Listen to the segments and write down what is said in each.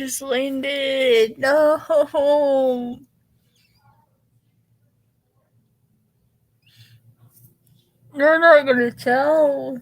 just landed. No. They're not gonna tell.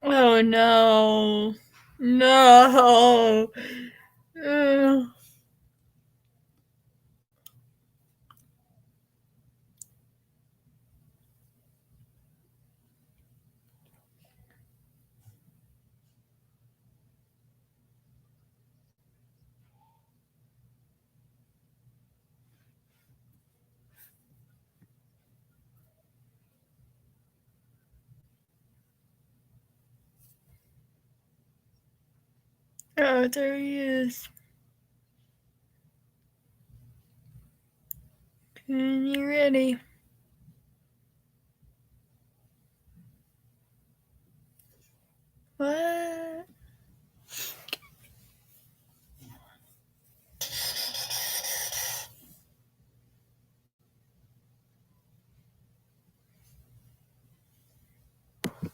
Oh no. No. Ugh. Oh, there he is. When you ready. What?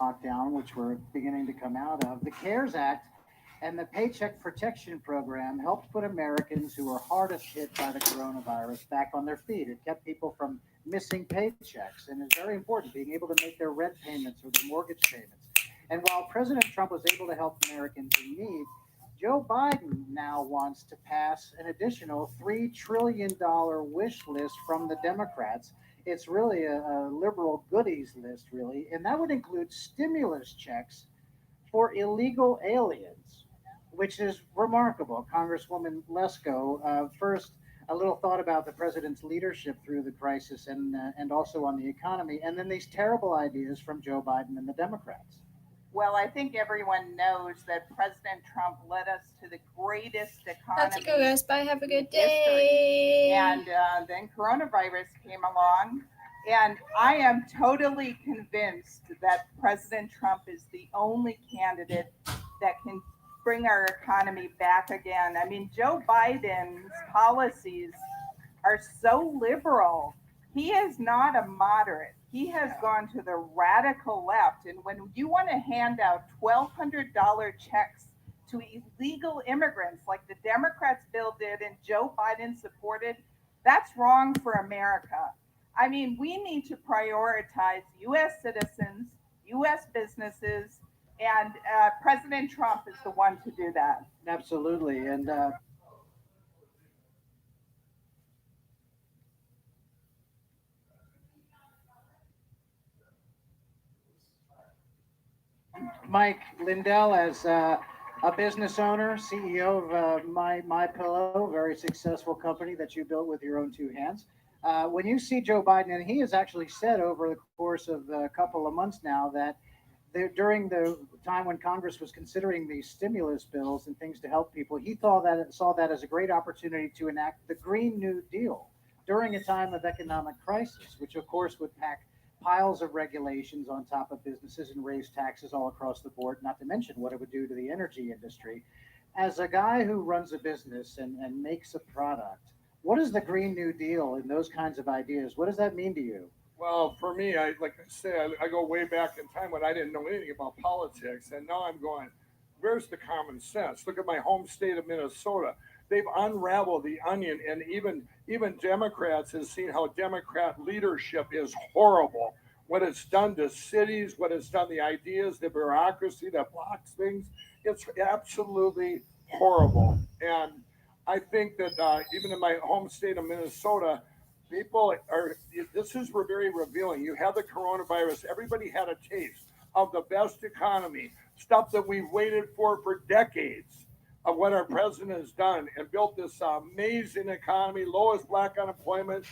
Lockdown, which we're beginning to come out of. The CARES Act and the Paycheck Protection Program helped put Americans who were hardest hit by the coronavirus back on their feet. It kept people from missing paychecks, and it's very important being able to make their rent payments or their mortgage payments. And while President Trump was able to help Americans in need, Joe Biden now wants to pass an additional $3 trillion wish list from the Democrats. It's really a liberal goodies list, really, and that would include stimulus checks for illegal aliens, which is remarkable. Congresswoman Lesko, first, a little thought about the president's leadership through the crisis and also on the economy, and then these terrible ideas from Joe Biden and the Democrats. Well, I think everyone knows that President Trump led us to the greatest economy. Have to go, guys. Bye. Have a good day. And then coronavirus came along. And I am totally convinced that President Trump is the only candidate that can bring our economy back again. I mean, Joe Biden's policies are so liberal. He is not a moderate. He has gone to the radical left. And when you want to hand out $1,200 checks to illegal immigrants, like the Democrats bill did and Joe Biden supported, that's wrong for America. I mean, we need to prioritize U.S. citizens, U.S. businesses, and President Trump is the one to do that. Absolutely. And Mike Lindell, as a business owner, CEO of My Pillow, very successful company that you built with your own two hands. When you see Joe Biden, and he has actually said over the course of a couple of months now that during the time when Congress was considering these stimulus bills and things to help people, he saw that as a great opportunity to enact the Green New Deal during a time of economic crisis, which of course would pack piles of regulations on top of businesses and raise taxes all across the board, not to mention what it would do to the energy industry. As a guy who runs a business and makes a product, what is the Green New Deal and those kinds of ideas? What does that mean to you? Well, for me, I like I said, I go way back in time when I didn't know anything about politics, and now I'm going, where's the common sense? Look at my home state of Minnesota. They've unraveled the onion, and even Democrats have seen how Democrat leadership is horrible. What it's done to cities, what it's done, the ideas, the bureaucracy that blocks things, it's absolutely horrible. And I think that even in my home state of Minnesota, people are, this is very revealing. You have the coronavirus, everybody had a taste of the best economy, stuff that we've waited for decades, of what our president has done and built this amazing economy, lowest black unemployment,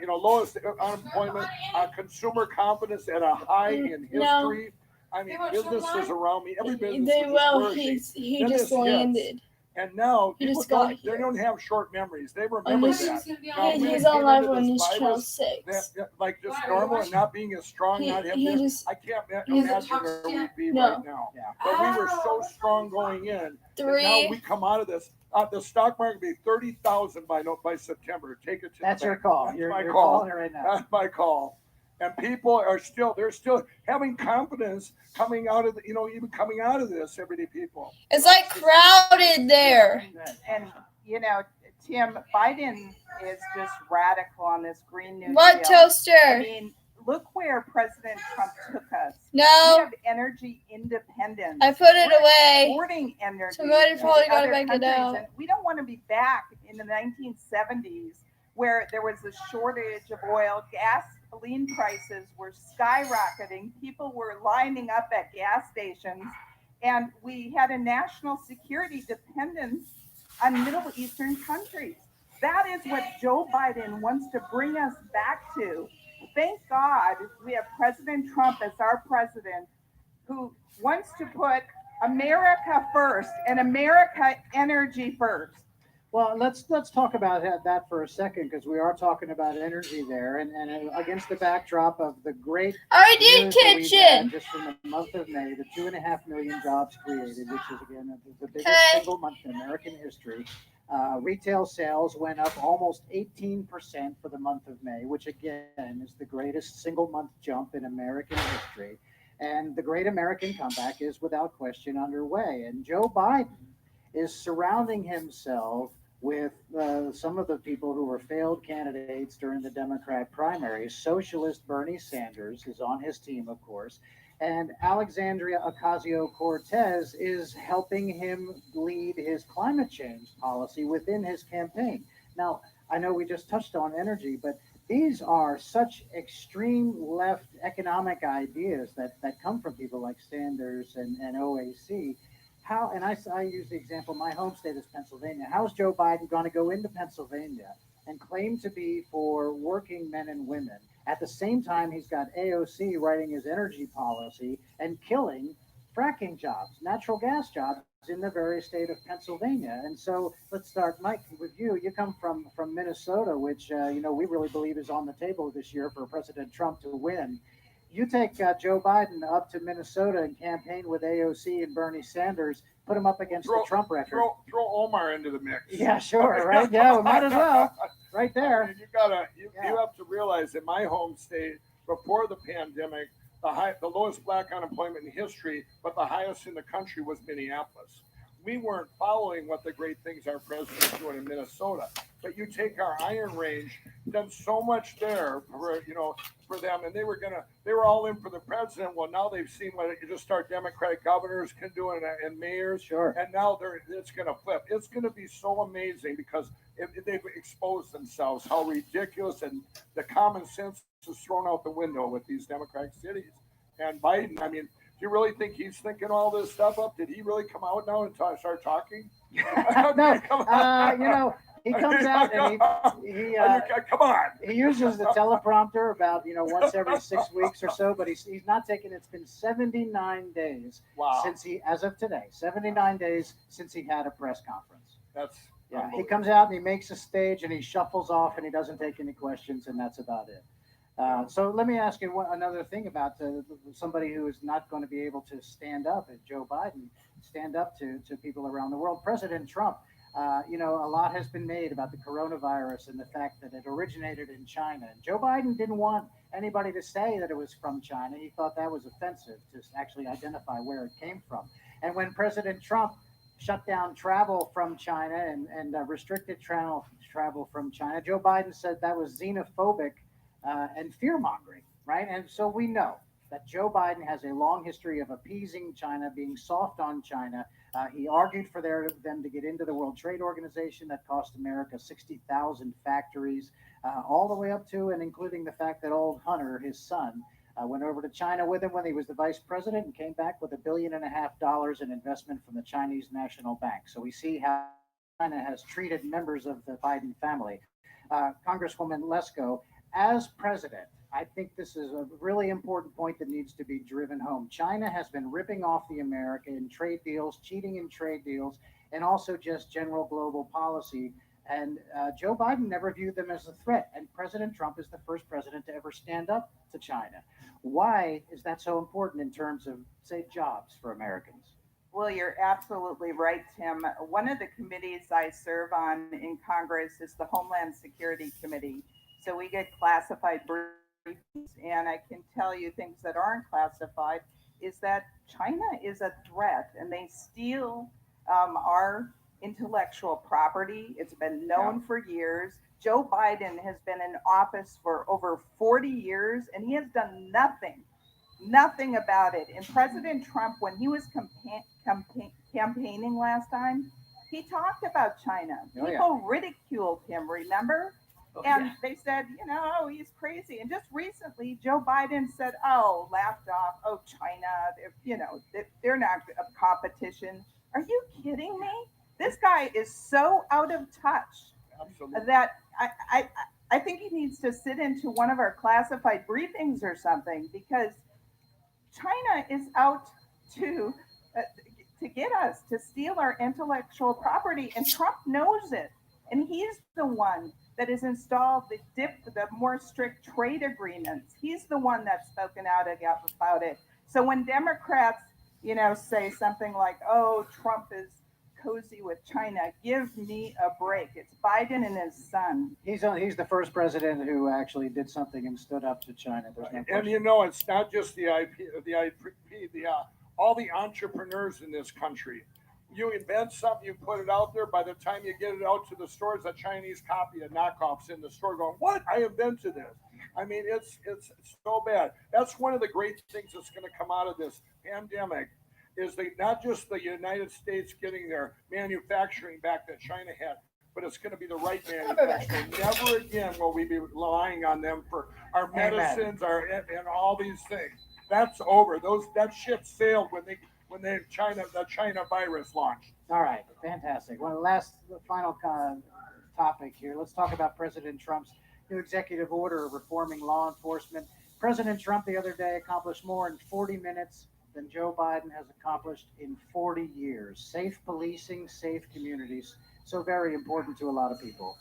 lowest unemployment, consumer confidence at a high in No, history. I mean, businesses around me, every business they is just will. flourishing. He Then just this hits, landed. and now He people just got they here. don't have short memories. They On remember this, that. Now, we he's came on live into on this this channel virus six. like just normal and not being as strong, not having He this. just I can't he's imagine where we'd be right no now. Yeah. But we were so strong going in that now we 3. come out of this. The stock market will be 30,000 by September. Take it to That's the your bank. call. That's You're, my you're call. calling it right now. That's my call. And people are they're still having confidence coming out of even coming out of this. Everyday people. It's like crowded there. And you know, Tim, Biden is just radical on this Green New What Deal. I toaster? mean, look where President Trump took us. We No, have energy independence. I put it We're away. exporting energy Somebody to probably gotta other back it countries, out. and we don't want to be back in the 1970s where there was a shortage of oil. Gasoline prices were skyrocketing. People were lining up at gas stations, and we had a national security dependence on Middle Eastern countries. That is what Joe Biden wants to bring us back to. Thank God we have President Trump as our president who wants to put America first and America energy first. Well, let's talk about that for a second because we are talking about energy there, and against the backdrop of the great I did news that we've had kitchen. just from the month of May, the 2.5 million jobs created, which is again the biggest Okay. single month in American history. Retail sales went up almost 18% for the month of May, which again is the greatest single month jump in American history. And the great American comeback is without question underway. And Joe Biden is surrounding himself with some of the people who were failed candidates during the Democrat primaries. Socialist Bernie Sanders is on his team, of course, and Alexandria Ocasio Cortez is helping him lead his climate change policy within his campaign. Now, I know we just touched on energy, but these are such extreme left economic ideas that come from people like Sanders and OAC. How, and I use the example, my home state is Pennsylvania. How is Joe Biden going to go into Pennsylvania and claim to be for working men and women? At the same time, he's got AOC writing his energy policy and killing fracking jobs, natural gas jobs in the very state of Pennsylvania. And so let's start, Mike, with you. You come from Minnesota, which we really believe is on the table this year for President Trump to win. You take Joe Biden up to Minnesota and campaign with AOC and Bernie Sanders, put him up against the Trump record. Throw Omar into the mix. Yeah, sure, right? Yeah, we might as well. Right there. I mean, you have to realize in my home state before the pandemic, the lowest black unemployment in history, but the highest in the country was Minneapolis. We weren't following what the great things our president's doing in Minnesota. But you take our Iron Range, done so much there for them, and they were all in for the president. Well, now they've seen what just our Democratic governors can do and mayors, Sure. and now it's going to flip. It's going to be so amazing because they've exposed themselves how ridiculous and the common sense is thrown out the window with these Democratic cities. And Biden, I mean, do you really think he's thinking all this stuff up? Did he really come out now and start talking? No, he comes out and come on. he uses the teleprompter about once every 6 weeks or so, but he's not taking. It's been 79 days Wow. since as of today, 79 days since he had a press conference. That's He comes out and he makes a stage and he shuffles off and he doesn't take any questions and that's about it. So let me ask you another thing about somebody who is not going to be able to stand up, as Joe Biden, stand up to people around the world. President Trump, A lot has been made about the coronavirus and the fact that it originated in China. And Joe Biden didn't want anybody to say that it was from China. He thought that was offensive to actually identify where it came from. And when President Trump shut down travel from China and restricted travel from China, Joe Biden said that was xenophobic and fear mongering, right? And so we know that Joe Biden has a long history of appeasing China, being soft on China. He argued for them to get into the World Trade Organization that cost America 60,000 factories, all the way up to and including the fact that old Hunter, his son, went over to China with him when he was the vice president and came back with $1.5 billion in investment from the Chinese National Bank. So we see how China has treated members of the Biden family. Congresswoman Lesko, as president, I think this is a really important point that needs to be driven home. China has been ripping off the America in trade deals, cheating in trade deals, and also just general global policy. And Joe Biden never viewed them as a threat. And President Trump is the first president to ever stand up to China. Why is that so important in terms of, say, jobs for Americans? Well, you're absolutely right, Tim. One of the committees I serve on in Congress is the Homeland Security Committee. So we get classified briefings, and I can tell you things that aren't classified is that China is a threat, and they steal our intellectual property. It's been known for years. Joe Biden has been in office for over 40 years, and he has done nothing about it. And President Trump, when he was campaigning last time, he talked about China. People ridiculed him, remember? And they said, oh, he's crazy. And just recently, Joe Biden said, laughed off, China, they're not a competition. Are you kidding me? This guy is so out of touch. Absolutely. That I think he needs to sit into one of our classified briefings or something, because China is out to get us, to steal our intellectual property, and Trump knows it. And he's the one that has installed the more strict trade agreements. He's the one that's spoken out about it. So when Democrats, say something like, "Oh, Trump is cozy with China," give me a break. It's Biden and his son. He's the first president who actually did something and stood up to China. And it's not just the all the entrepreneurs in this country. You invent something, you put it out there. By the time you get it out to the stores, a Chinese copy of knockoffs in the store going, "What? I invented this." I mean, it's so bad. That's one of the great things that's going to come out of this pandemic, is not just the United States getting their manufacturing back that China had, but it's going to be the right manufacturing. Never again will we be relying on them for our medicines, and all these things. That's over. That ship sailed when the China virus launched. All right, fantastic. Final topic here. Let's talk about President Trump's new executive order reforming law enforcement. President Trump the other day accomplished more in 40 minutes than Joe Biden has accomplished in 40 years. Safe policing, safe communities, so very important to a lot of people.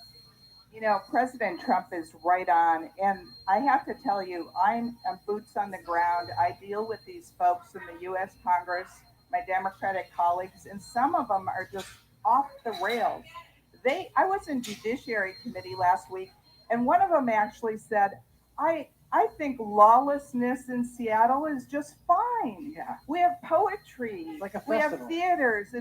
President Trump is right on. And I have to tell you, I'm boots on the ground. I deal with these folks in the U.S. Congress, my Democratic colleagues, and some of them are just off the rails. I was in Judiciary Committee last week, and one of them actually said, I think lawlessness in Seattle is just fine. Yeah. We have poetry, we have theaters,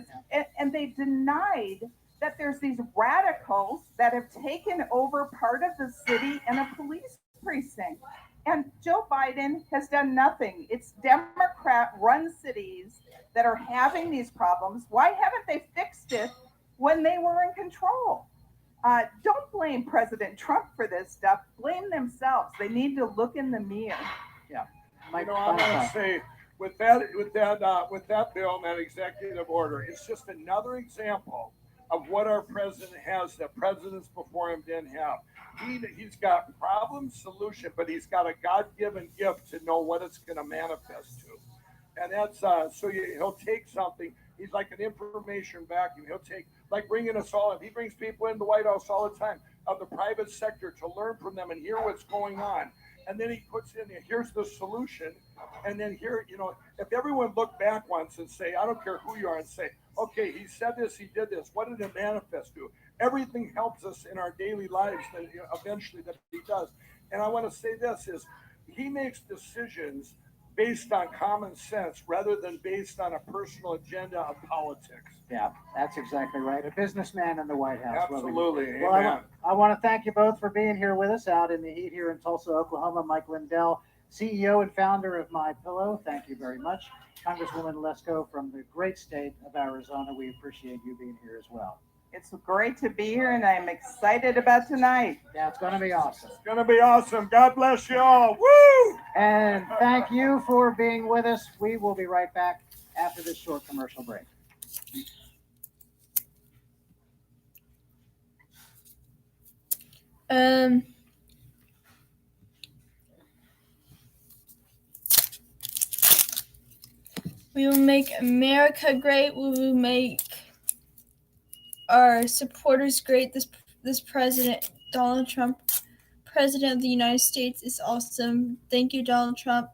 and they denied that there's these radicals that have taken over part of the city and a police precinct. And Joe Biden has done nothing. It's Democrat-run cities that are having these problems. Why haven't they fixed it when they were in control? Don't blame President Trump for this stuff. Blame themselves. They need to look in the mirror. Yeah. I'm going to say, with that bill and that executive order, it's just another example of what our president has that presidents before him didn't have. He's got problem solution, but he's got a God-given gift to know what it's going to manifest to. And that's he'll take something. He's like an information vacuum. He'll take, like bringing us all in. He brings people in the White House all the time of the private sector to learn from them and hear what's going on. And then he puts in, here's the solution. And then here, if everyone looked back once and say, I don't care who you are, and say, okay, he said this, he did this. What did it manifest to? Everything helps us in our daily lives that eventually that he does. And I want to say this is he makes decisions based on common sense rather than based on a personal agenda of politics. Yeah, that's exactly right. A businessman in the White House. Absolutely. Well, Amen. I want to thank you both for being here with us out in the heat here in Tulsa, Oklahoma. Mike Lindell, CEO and founder of My Pillow. Thank you very much. Congresswoman Lesko from the great state of Arizona. We appreciate you being here as well. It's great to be here, and I'm excited about tonight. Yeah, it's going to be awesome. It's going to be awesome. God bless you all. Woo! And thank you for being with us. We will be right back after this short commercial break. We will make America great. We will make our supporters great. This president, Donald Trump, President of the United States, is awesome. Thank you, Donald Trump,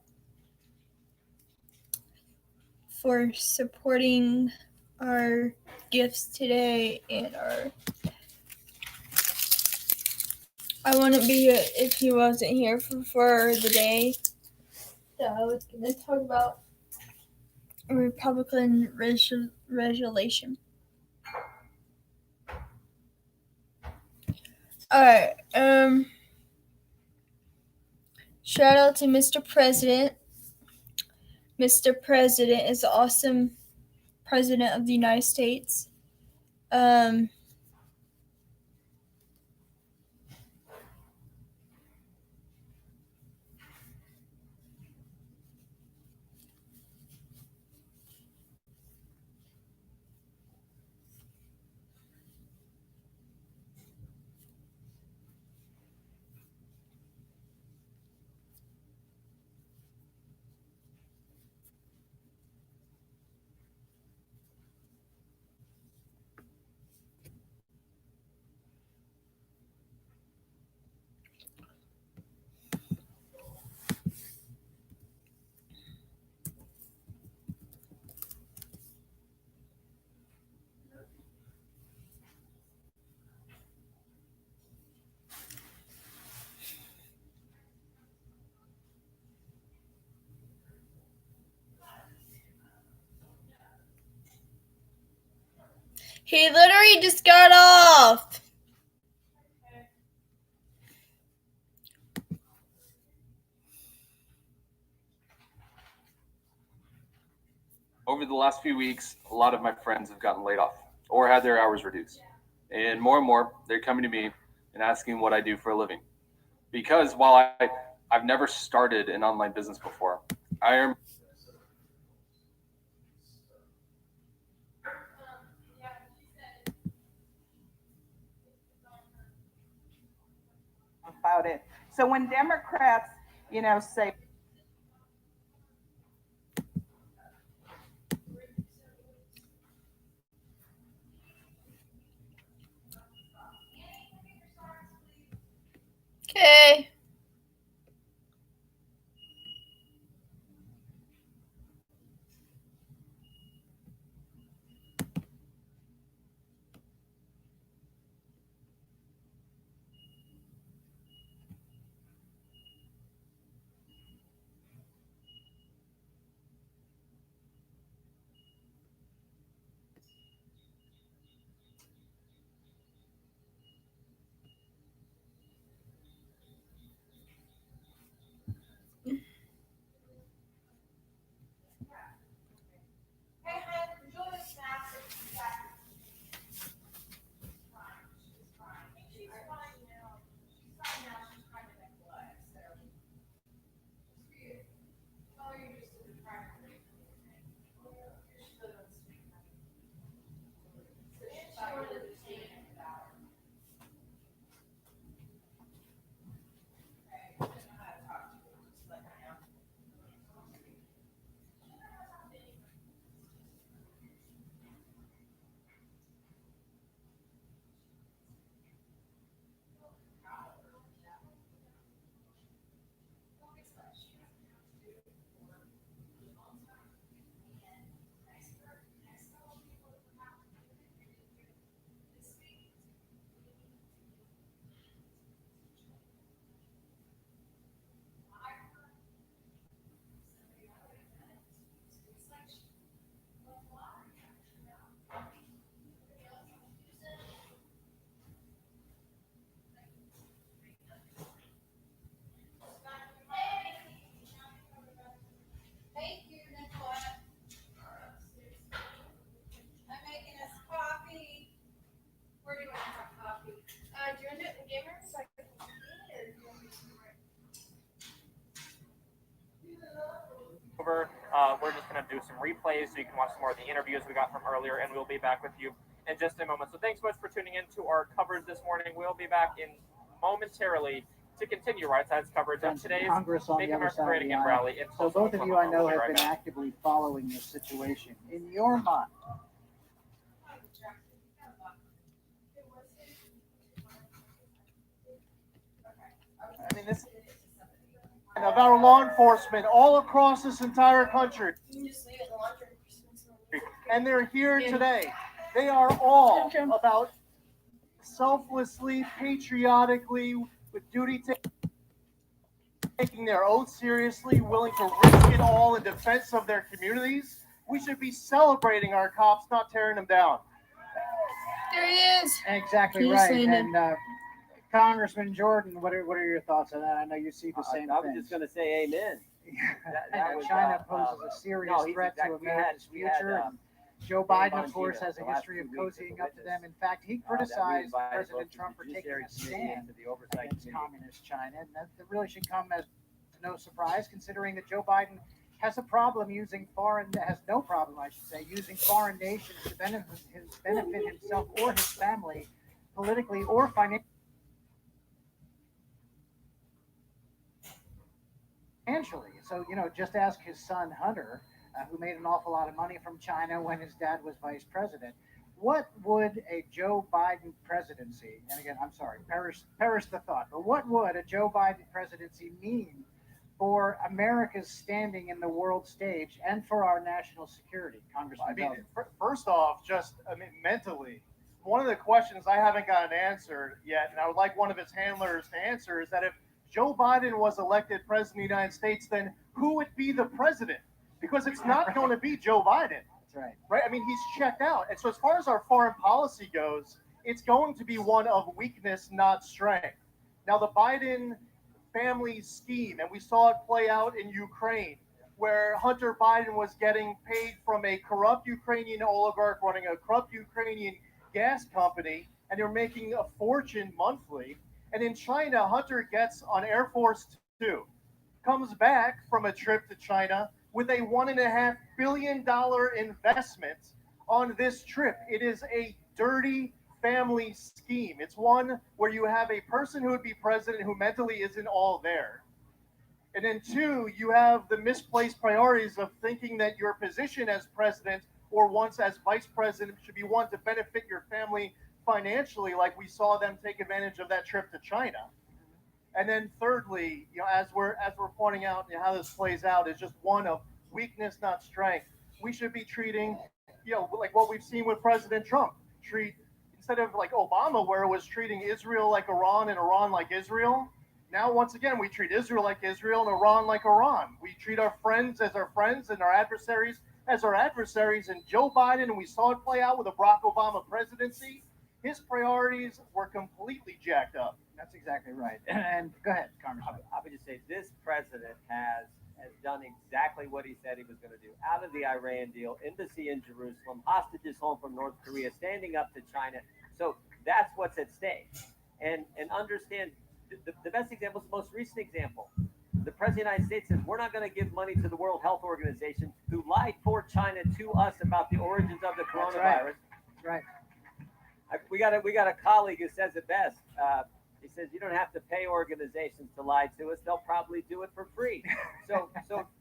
for supporting our gifts today and our. I wouldn't be here if he wasn't here for the day that I was going to talk about a Republican resolution. Alright, shout out to Mr. President. Mr. President is the awesome President of the United States. He literally just got off. Over the last few weeks, a lot of my friends have gotten laid off or had their hours reduced. And more, they're coming to me and asking what I do for a living. Because while I've never started an online business before, I am About it. So when Democrats, say, Okay. We're just going to do some replays so you can watch some more of the interviews we got from earlier, and we'll be back with you in just a moment. So thanks so much for tuning in to our coverage this morning. We'll be back in momentarily to continue Right Side's coverage of today's Congress on Make the other America side Great of the Again aisle. rally. In So both of you, I know, We'll be have right been back. actively following this situation. In your mind, I mean, this of our law enforcement all across this entire country, and they're here today. They are all about selflessly, patriotically, with duty taking their oath seriously, willing to risk it all in defense of their communities. We should be celebrating our cops, not tearing them down. There he is. exactly He right. just And Congressman Jordan, what are your thoughts on that? I know you see the same I was thing. just going to say amen. that was, China poses a serious he's threat to exactly- America's we had, future. And Joe Biden, of course, has a history of cozying up to them. In fact, he criticized President Trump for taking a stand against communist China, and that really should come as no surprise, considering that Joe Biden has a problem using has no problem, I should say, using foreign nations to benefit himself or his family, politically or financially. So, just ask his son Hunter, who made an awful lot of money from China when his dad was vice president. What would a Joe Biden presidency, and again, I'm sorry, perish the thought, but what would a Joe Biden presidency mean for America's standing in the world stage and for our national security, Congressman? I mean, first off, mentally, one of the questions I haven't gotten answered yet, and I would like one of his handlers to answer, is that if Joe Biden was elected president of the United States, then who would be the president? Because it's not going to be Joe Biden. That's right. Right? I mean, he's checked out. And so as far as our foreign policy goes, it's going to be one of weakness, not strength. Now, the Biden family scheme, and we saw it play out in Ukraine, where Hunter Biden was getting paid from a corrupt Ukrainian oligarch running a corrupt Ukrainian gas company, and they're making a fortune monthly. And in China, Hunter gets on Air Force Two, comes back from a trip to China with a $1.5 billion investment on this trip. It is a dirty family scheme. It's one where you have a person who would be president who mentally isn't all there. And then two, you have the misplaced priorities of thinking that your position as president or once as vice president should be one to benefit your family financially, like we saw them take advantage of that trip to China. And then thirdly, as we're pointing out, how this plays out is just one of weakness, not strength. We should be treating, like what we've seen with President Trump, instead of like Obama, where it was treating Israel like Iran and Iran like Israel. Now, once again, we treat Israel like Israel and Iran like Iran. We treat our friends as our friends and our adversaries as our adversaries. And Joe Biden, and we saw it play out with the Barack Obama presidency, his priorities were completely jacked up. That's exactly right. And go ahead, Congressman. I would just say this president has done exactly what he said he was going to do. Out of the Iran deal, embassy in Jerusalem, hostages home from North Korea, standing up to China. So that's what's at stake. And understand the best example is the most recent example. The President of the United States says we're not going to give money to the World Health Organization, who lied for China to us about the origins of the coronavirus. That's right. We got a colleague who says it best. He says you don't have to pay organizations to lie to us; they'll probably do it for free. So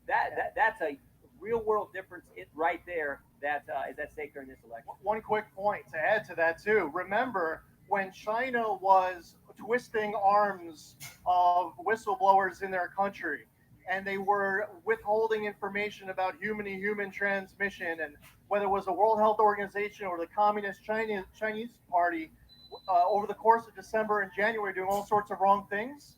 that's a real world difference right there that is at stake during this election. One quick point to add to that too. Remember when China was twisting arms of whistleblowers in their country, and they were withholding information about human-to-human transmission, and whether it was the World Health Organization or the Communist Chinese Party, over the course of December and January, doing all sorts of wrong things.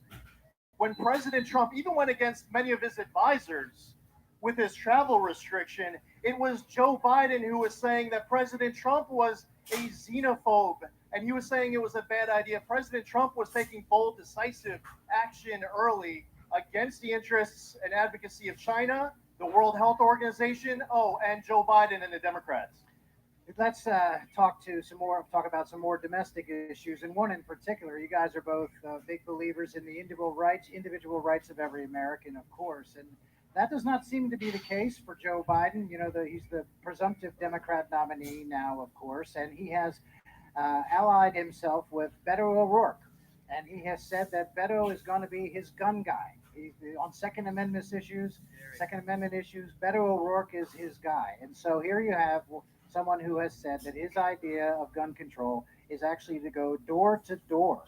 When President Trump even went against many of his advisors with his travel restriction, it was Joe Biden who was saying that President Trump was a xenophobe, and he was saying it was a bad idea. President Trump was taking bold, decisive action early against the interests and advocacy of China, the World Health Organization, and Joe Biden and the Democrats. Let's talk about some more domestic issues, and one in particular. You guys are both big believers in the individual rights of every American, of course, and that does not seem to be the case for Joe Biden. He's the presumptive Democrat nominee now, of course, and he has allied himself with Beto O'Rourke, and he has said that Beto is going to be his gun guy. On Second Amendment issues. Beto O'Rourke is his guy, and so here you have someone who has said that his idea of gun control is actually to go door to door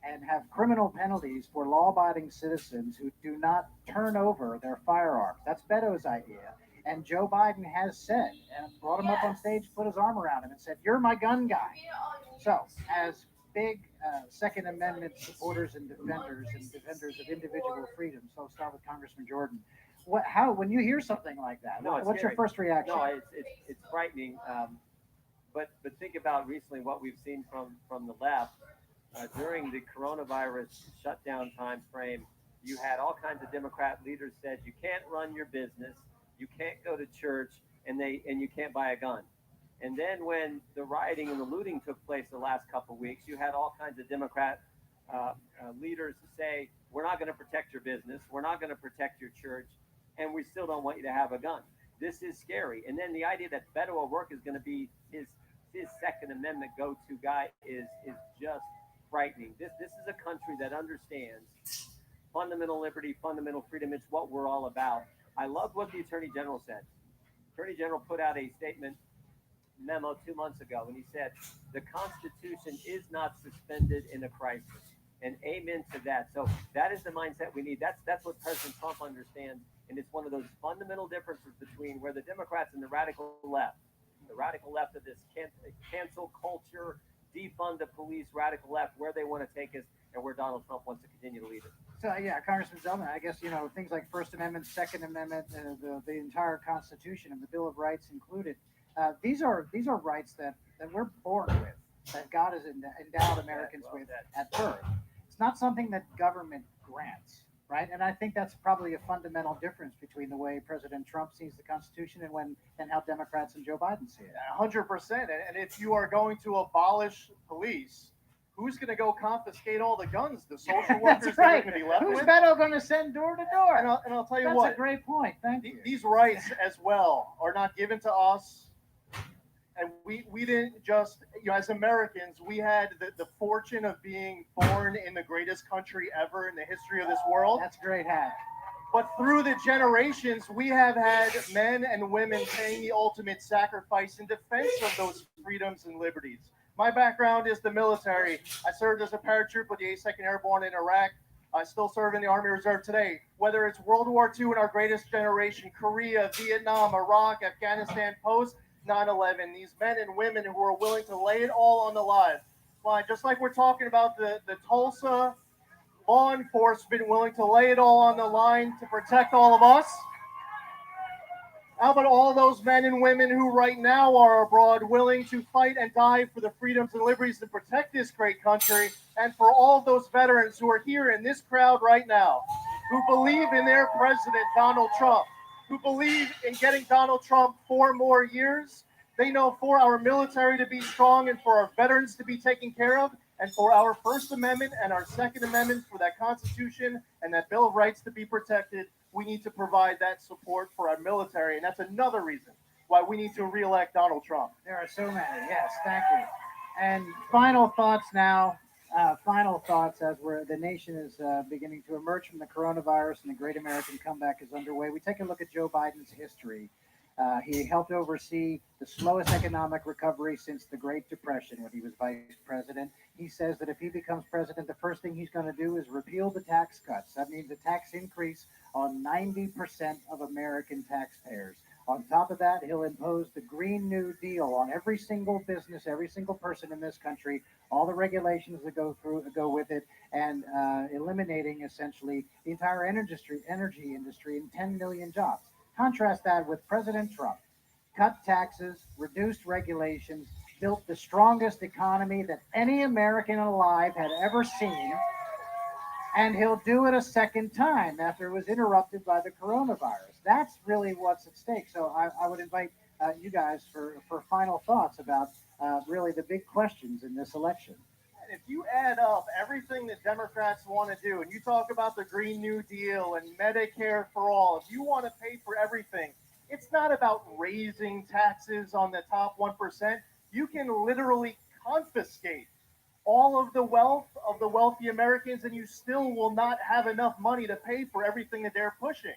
and have criminal penalties for law-abiding citizens who do not turn over their firearms. That's Beto's idea. And Joe Biden has said, and brought him up on stage, put his arm around him, and said, "You're my gun guy." So, as big Second Amendment supporters and defenders of individual freedom, so I'll start with Congressman Jordan. When you hear something like that, No, what's your first reaction? No, it's frightening. But think about recently what we've seen from the left during the coronavirus shutdown time frame. You had all kinds of Democrat leaders said you can't run your business, you can't go to church, and you can't buy a gun. And then when the rioting and the looting took place the last couple of weeks, you had all kinds of Democrat leaders say, we're not going to protect your business, we're not going to protect your church, and we still don't want you to have a gun. This is scary. And then the idea that Beto O'Rourke is going to be his Second Amendment go-to guy is just frightening. This is a country that understands fundamental liberty, fundamental freedom. It's what we're all about. I loved what the Attorney General said. Attorney General put out a statement memo 2 months ago, and he said the Constitution is not suspended in a crisis. And amen to that. So that is the mindset we need. That's what President Trump understands, and it's one of those fundamental differences between where the Democrats and the radical left of this cancel culture, defund the police, radical left, where they want to take us, and where Donald Trump wants to continue to lead us. So yeah, Congressman Zeldin, I guess things like First Amendment, Second Amendment, the entire Constitution and the Bill of Rights included. These are rights that we're born with, that God has endowed Americans with at birth. It's not something that government grants, right? And I think that's probably a fundamental difference between the way President Trump sees the Constitution and how Democrats and Joe Biden see it. 100%. And if you are going to abolish police, who's going to go confiscate all the guns? The social workers That's that are right. going to be left Who's with? Beto going to send door to door? And I'll tell you That's what. a great point. Thank you. These rights as well are not given to us. And we didn't just, as Americans, we had the fortune of being born in the greatest country ever in the history of this world. That's a great hat. But through the generations, we have had men and women paying the ultimate sacrifice in defense of those freedoms and liberties. My background is the military. I served as a paratrooper with the 82nd Airborne in Iraq. I still serve in the Army Reserve today. Whether it's World War II in our greatest generation, Korea, Vietnam, Iraq, Afghanistan, post 9/11, these men and women who are willing to lay it all on the line. Just like we're talking about the Tulsa law enforcement willing to lay it all on the line to protect all of us. How about all those men and women who right now are abroad willing to fight and die for the freedoms and liberties to protect this great country, and for all those veterans who are here in this crowd right now, who believe in their president, Donald Trump, who believe in getting Donald Trump 4 more years. They know for our military to be strong and for our veterans to be taken care of, and for our First Amendment and our Second Amendment, for that Constitution and that Bill of Rights to be protected, we need to provide that support for our military. And that's another reason why we need to reelect Donald Trump. There are so many. Yes, thank you. And final thoughts now. Final thoughts as the nation is beginning to emerge from the coronavirus and the Great American Comeback is underway. We take a look at Joe Biden's history. He helped oversee the slowest economic recovery since the Great Depression when he was vice president. He says that if he becomes president, the first thing he's going to do is repeal the tax cuts. That means a tax increase on 90% of American taxpayers. On top of that, he'll impose the Green New Deal on every single business, every single person in this country, all the regulations that go with it, and eliminating essentially the entire energy industry and 10 million jobs. Contrast that with President Trump. Cut taxes, reduced regulations, built the strongest economy that any American alive had ever seen, and he'll do it a second time after it was interrupted by the coronavirus. That's really what's at stake. So I would invite you guys for final thoughts about really the big questions in this election. And if you add up everything that Democrats want to do, and you talk about the Green New Deal and Medicare for all, if you want to pay for everything, it's not about raising taxes on the top 1%. You can literally confiscate all of the wealthy Americans, and you still will not have enough money to pay for everything that they're pushing.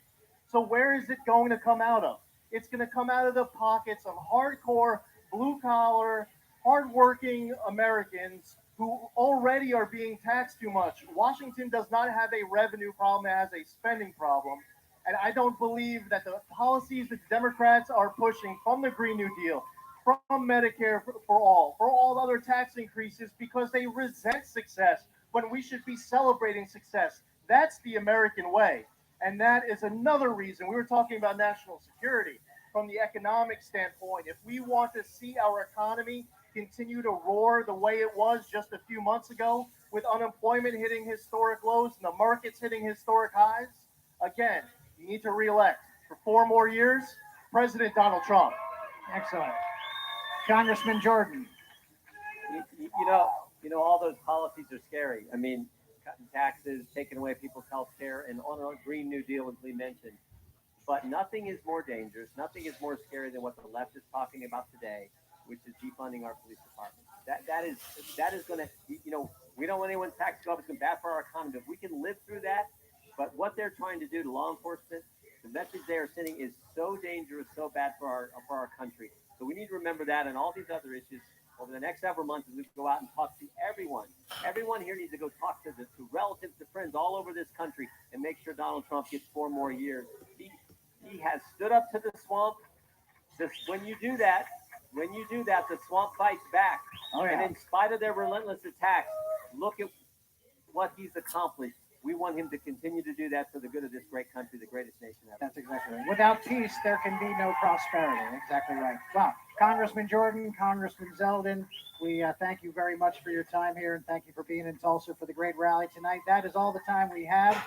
So where is it going to come out of? It's going to come out of the pockets of hardcore, blue collar, hardworking Americans who already are being taxed too much. Washington does not have a revenue problem; it has a spending problem. And I don't believe that the policies that the Democrats are pushing from the Green New Deal, from Medicare for all other tax increases, because they resent success when we should be celebrating success. That's the American way. And that is another reason we were talking about national security from the economic standpoint. If we want to see our economy continue to roar the way it was just a few months ago, with unemployment hitting historic lows and the markets hitting historic highs, again, you need to reelect for 4 more years President Donald Trump. Excellent. Congressman Jordan. You know, all those policies are scary. I mean, cutting taxes, taking away people's health care, and on Green New Deal, as Lee mentioned. But nothing is more dangerous, nothing is more scary than what the left is talking about today, which is defunding our police department. That is going to, we don't want anyone's tax to go up. It's going to be bad for our economy. If we can live through that, but what they're trying to do to law enforcement, the message they are sending is so dangerous, so bad for our country. So we need to remember that and all these other issues over the next several months as we go out and talk to everyone. Everyone here needs to go talk to relatives, to friends all over this country, and make sure Donald Trump gets 4 more years. He has stood up to the swamp. When you do that, the swamp fights back. Oh, yeah. And in spite of their relentless attacks, look at what he's accomplished. We want him to continue to do that for the good of this great country, the greatest nation ever. That's exactly right. Without peace, there can be no prosperity. Exactly right. Well, Congressman Jordan, Congressman Zeldin, we thank you very much for your time here, and thank you for being in Tulsa for the great rally tonight. That is all the time we have.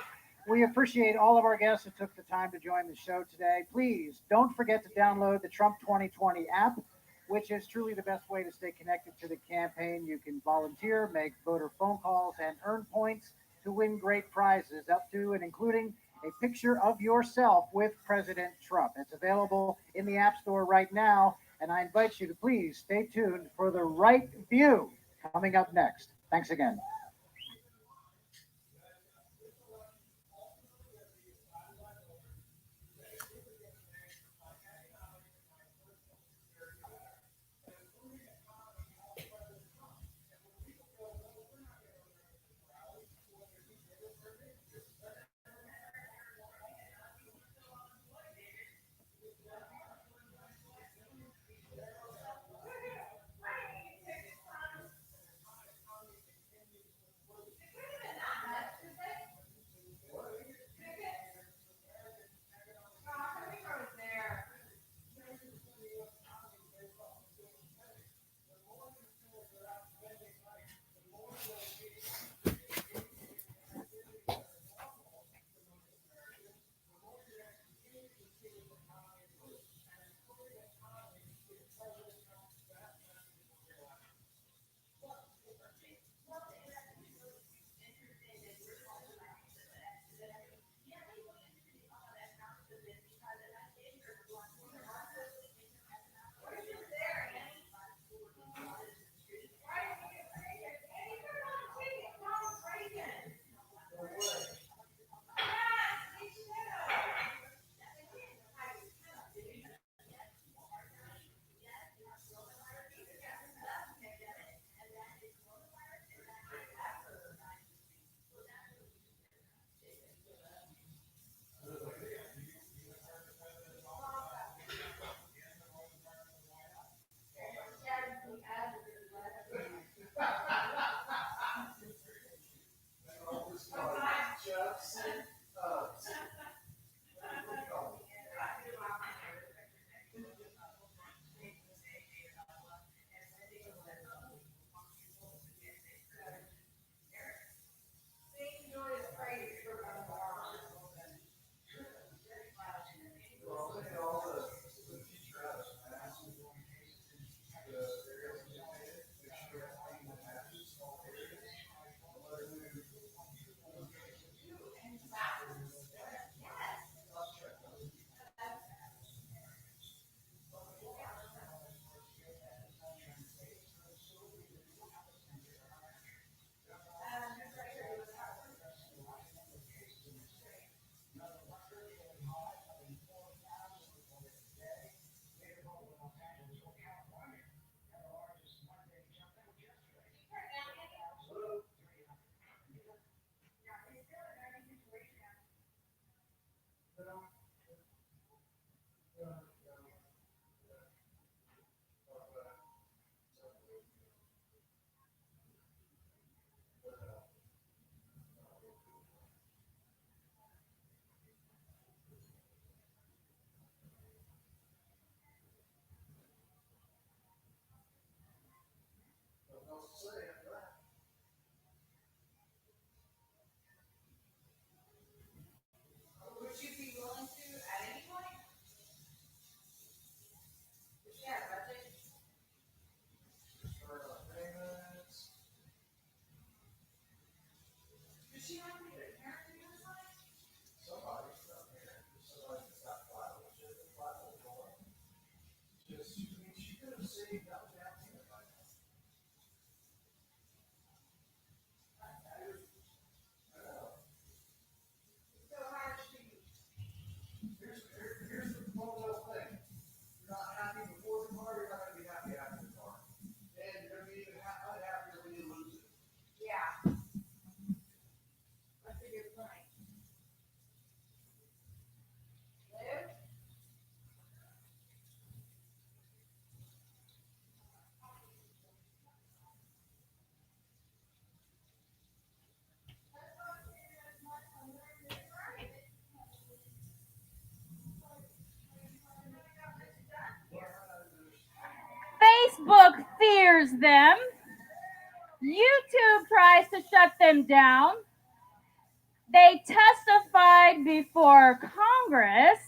We appreciate all of our guests who took the time to join the show today. Please don't forget to download the Trump 2020 app, which is truly the best way to stay connected to the campaign. You can volunteer, make voter phone calls, and earn points to win great prizes, up to and including a picture of yourself with President Trump. It's available in the App Store right now, and I invite you to please stay tuned for the Right View coming up next. Thanks again. Facebook fears them. YouTube tries to shut them down. They testified before Congress.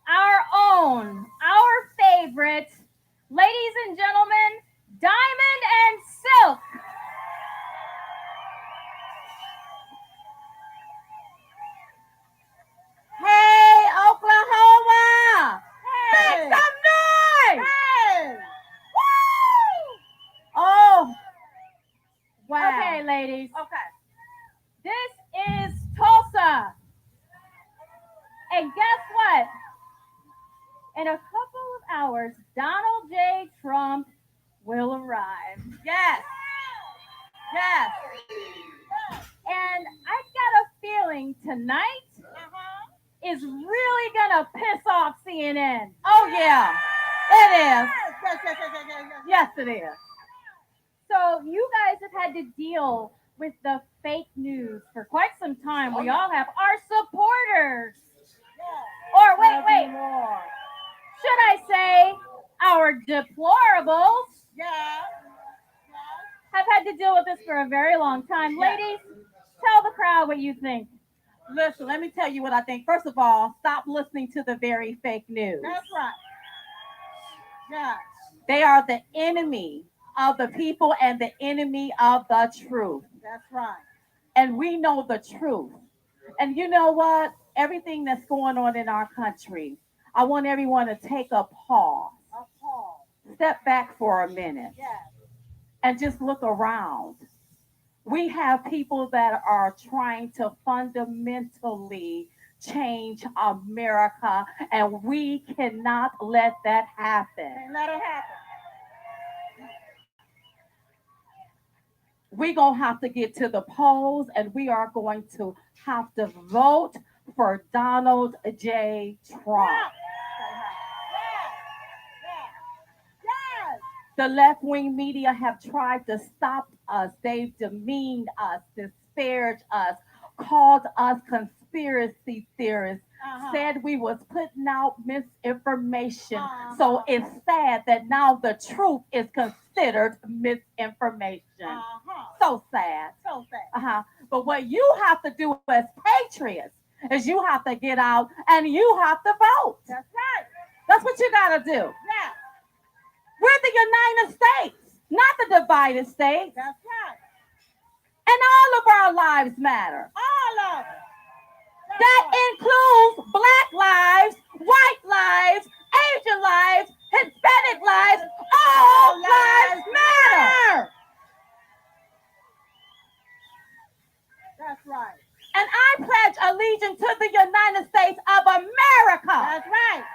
Our own, our favorite, ladies and gentlemen, Diamond and Silk. Hey, Oklahoma! Hey. Make some noise! Hey. Woo! Oh, wow. Okay, ladies. Okay. This is Tulsa. And guess what? In a couple of hours, Donald J. Trump will arrive. Yes. Yes. And I got a feeling tonight is really gonna piss off CNN. Oh, yeah. It is. Yes, it is. So you guys have had to deal with the fake news for quite some time. We all have our supporters. Or wait. Should I say our deplorables? Have had to deal with this for a very long time. Ladies, tell the crowd what you think. Listen, let me tell you what I think. First of all, stop listening to the very fake news. That's right. Yeah. They are the enemy of the people and the enemy of the truth. That's right. And we know the truth. And you know what? Everything that's going on in our country, I want everyone to take a pause. Step back for a minute. Yes. And just look around. We have people that are trying to fundamentally change America, and we cannot let that happen. Can't let it happen. We're going to have to get to the polls, and we are going to have to vote for Donald J. Trump. The left-wing media have tried to stop us. They've demeaned us, disparaged us, called us conspiracy theorists, said we was putting out misinformation. So it's sad that now the truth is considered misinformation. So sad. So sad. But what you have to do as patriots is you have to get out and you have to vote. That's right. That's what you got to do. Yeah. We're the United States, not the divided states. That's right. And all of our lives matter. All of it. That includes Black lives, white lives, Asian lives, Hispanic lives. All lives matter. That's right. And I pledge allegiance to the United States of America. That's right.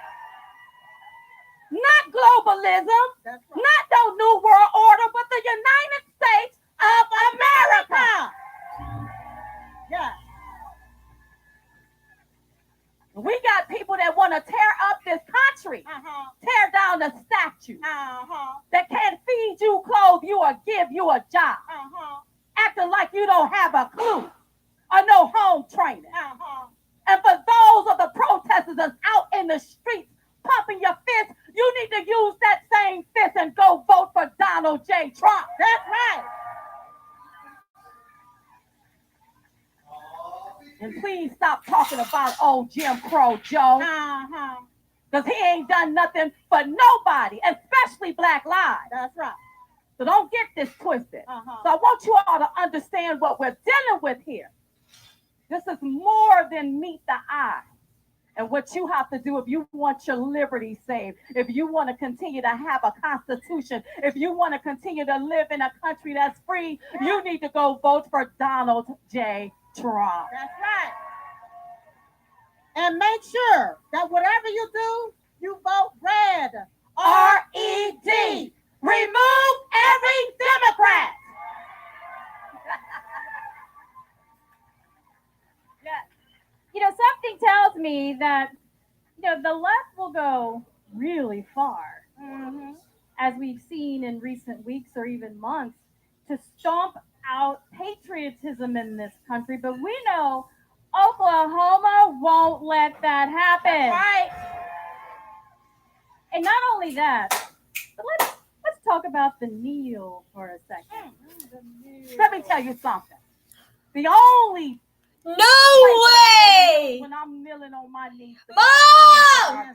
Not globalism, That's right. not no new world order, but the United States of America. Yeah. country. Tear down a statue that can't feed you, clothe you, or give you a job. Acting like you don't have a clue or no home training. And for those of the protesters that's out in the streets pumping your fist, you need to use that same fist and go vote for Donald J. Trump. That's right. And please stop talking about old Jim Crow Joe. Because he ain't done nothing for nobody, especially Black lives. That's right. So don't get this twisted. So I want you all to understand what we're dealing with here. This is more than meet the eye. And what you have to do if you want your liberty saved, if you want to continue to have a constitution, if you want to continue to live in a country that's free, you need to go vote for Donald J. Trump. That's right. And make sure that whatever you do, you vote red. R-E-D. Remove every Democrat. You know, something tells me that, you know, the left will go really far, as we've seen in recent weeks or even months, to stomp out patriotism in this country. But we know Oklahoma won't let that happen. Right. And not only that, but let's talk about the kneel for a second. Let me tell you something. The only No way! when I'm kneeling on my knees. Mom!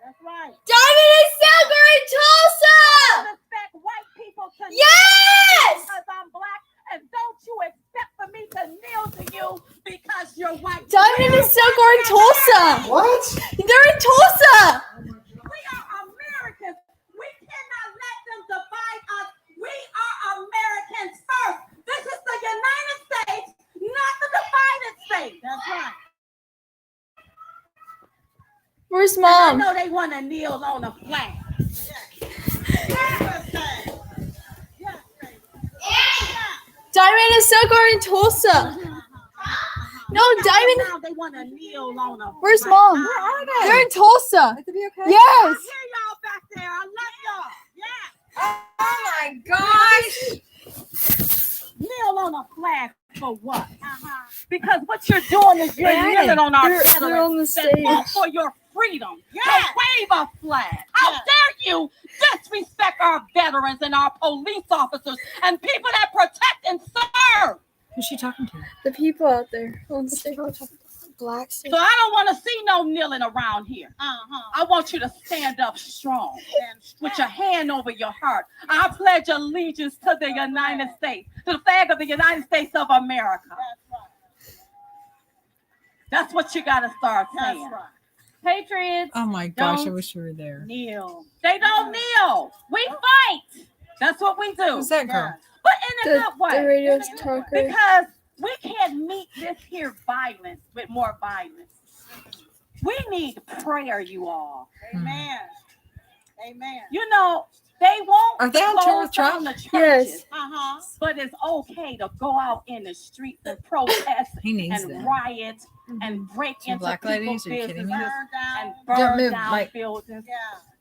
That's right. Diamond is Silver in Tulsa! I respect white people to kneel Yes! because I'm black, and don't you expect for me to kneel to you because you're white. Diamond and Silk are in Tulsa! What? They're in Tulsa! We are Americans. We cannot let them divide us. We are Americans first. This is the United States, not the divided states. That's right. Where's And I Mom? know they want to kneel on a flag. Diamond and Silk are in Tulsa. No, Diamond. Now they want to kneel on a Where's flag. Mom? Where are they? They're in Tulsa. To be okay? I Yes. hear y'all back there. I love y'all. Oh my gosh. Kneel on a flag for what? Because what you're doing is you're kneeling on our They're on the veterans that fought stage. for your freedom Yeah. to wave a flag. How dare you disrespect our veterans and our police officers and people that protect and serve? Who's she talking to? The people out there on the stage. Black stage. So I don't want to see no kneeling around here. I want you to stand up strong with your hand over your heart. I pledge allegiance to the United States, to the flag of the United States of America. That's what you got to start saying. Patriots, Oh my gosh, I Don't wish you were there. Kneel. They don't kneel. We fight. That's what we do. Who's that girl? But in a The, good way. the radio talker. Because we can't meet this here violence with more violence. We need prayer, you all. Amen. Amen. You know, they won't Are they on tour with close down Trump? the churches, Yes. but it's okay to go out in the streets and protest He needs and that. riot and break Two into black ladies? people's Are you kidding businesses me? Burn down. and Don't burn move, down Mike. buildings. Yeah.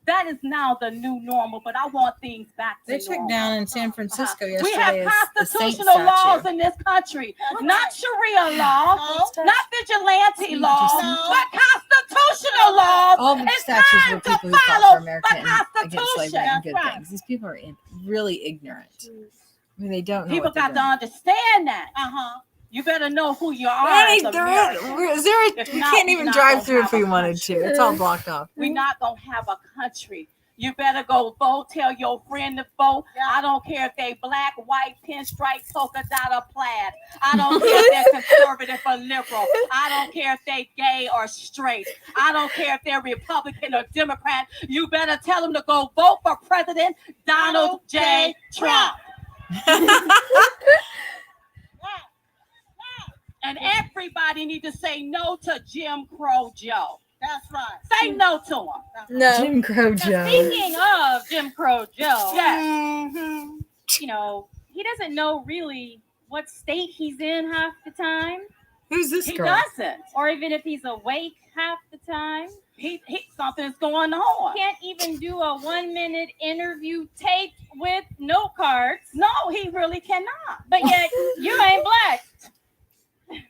That is now the new normal, but I want things back to They took normal. down in San Francisco We have yesterday a saint constitutional laws statue. in this country, not Sharia laws, not vigilante laws, but constitutional laws. All the It's statues time were to people who fought follow for America the and against slavery and Constitution. good That's right. things. These people are really ignorant. I mean, they don't know People what they're got to doing. understand that. You better know who you are. Hey, as there Americans. is there a, If we not, can't we're even not drive gonna through if have we a wanted to. It's all blocked off. We're not going to have a country. You better go vote. Tell your friend to vote. I don't care if they black, white, pinstripe, polka dot, or plaid. I don't care if they're conservative or liberal. I don't care if they gay or straight. I don't care if they're Republican or Democrat. You better tell them to go vote for President Donald J. Trump. And everybody need to say no to Jim Crow Joe. That's right. Say no to him. No. Jim Crow now, Joe. speaking of Jim Crow Joe, Yes. you know, he doesn't know really what state he's in half the time. Who's this He girl? doesn't. Or even if he's awake half the time. He something's going on. Can't even do a 1-minute interview taped with note cards. No, he really cannot. But yet you ain't black.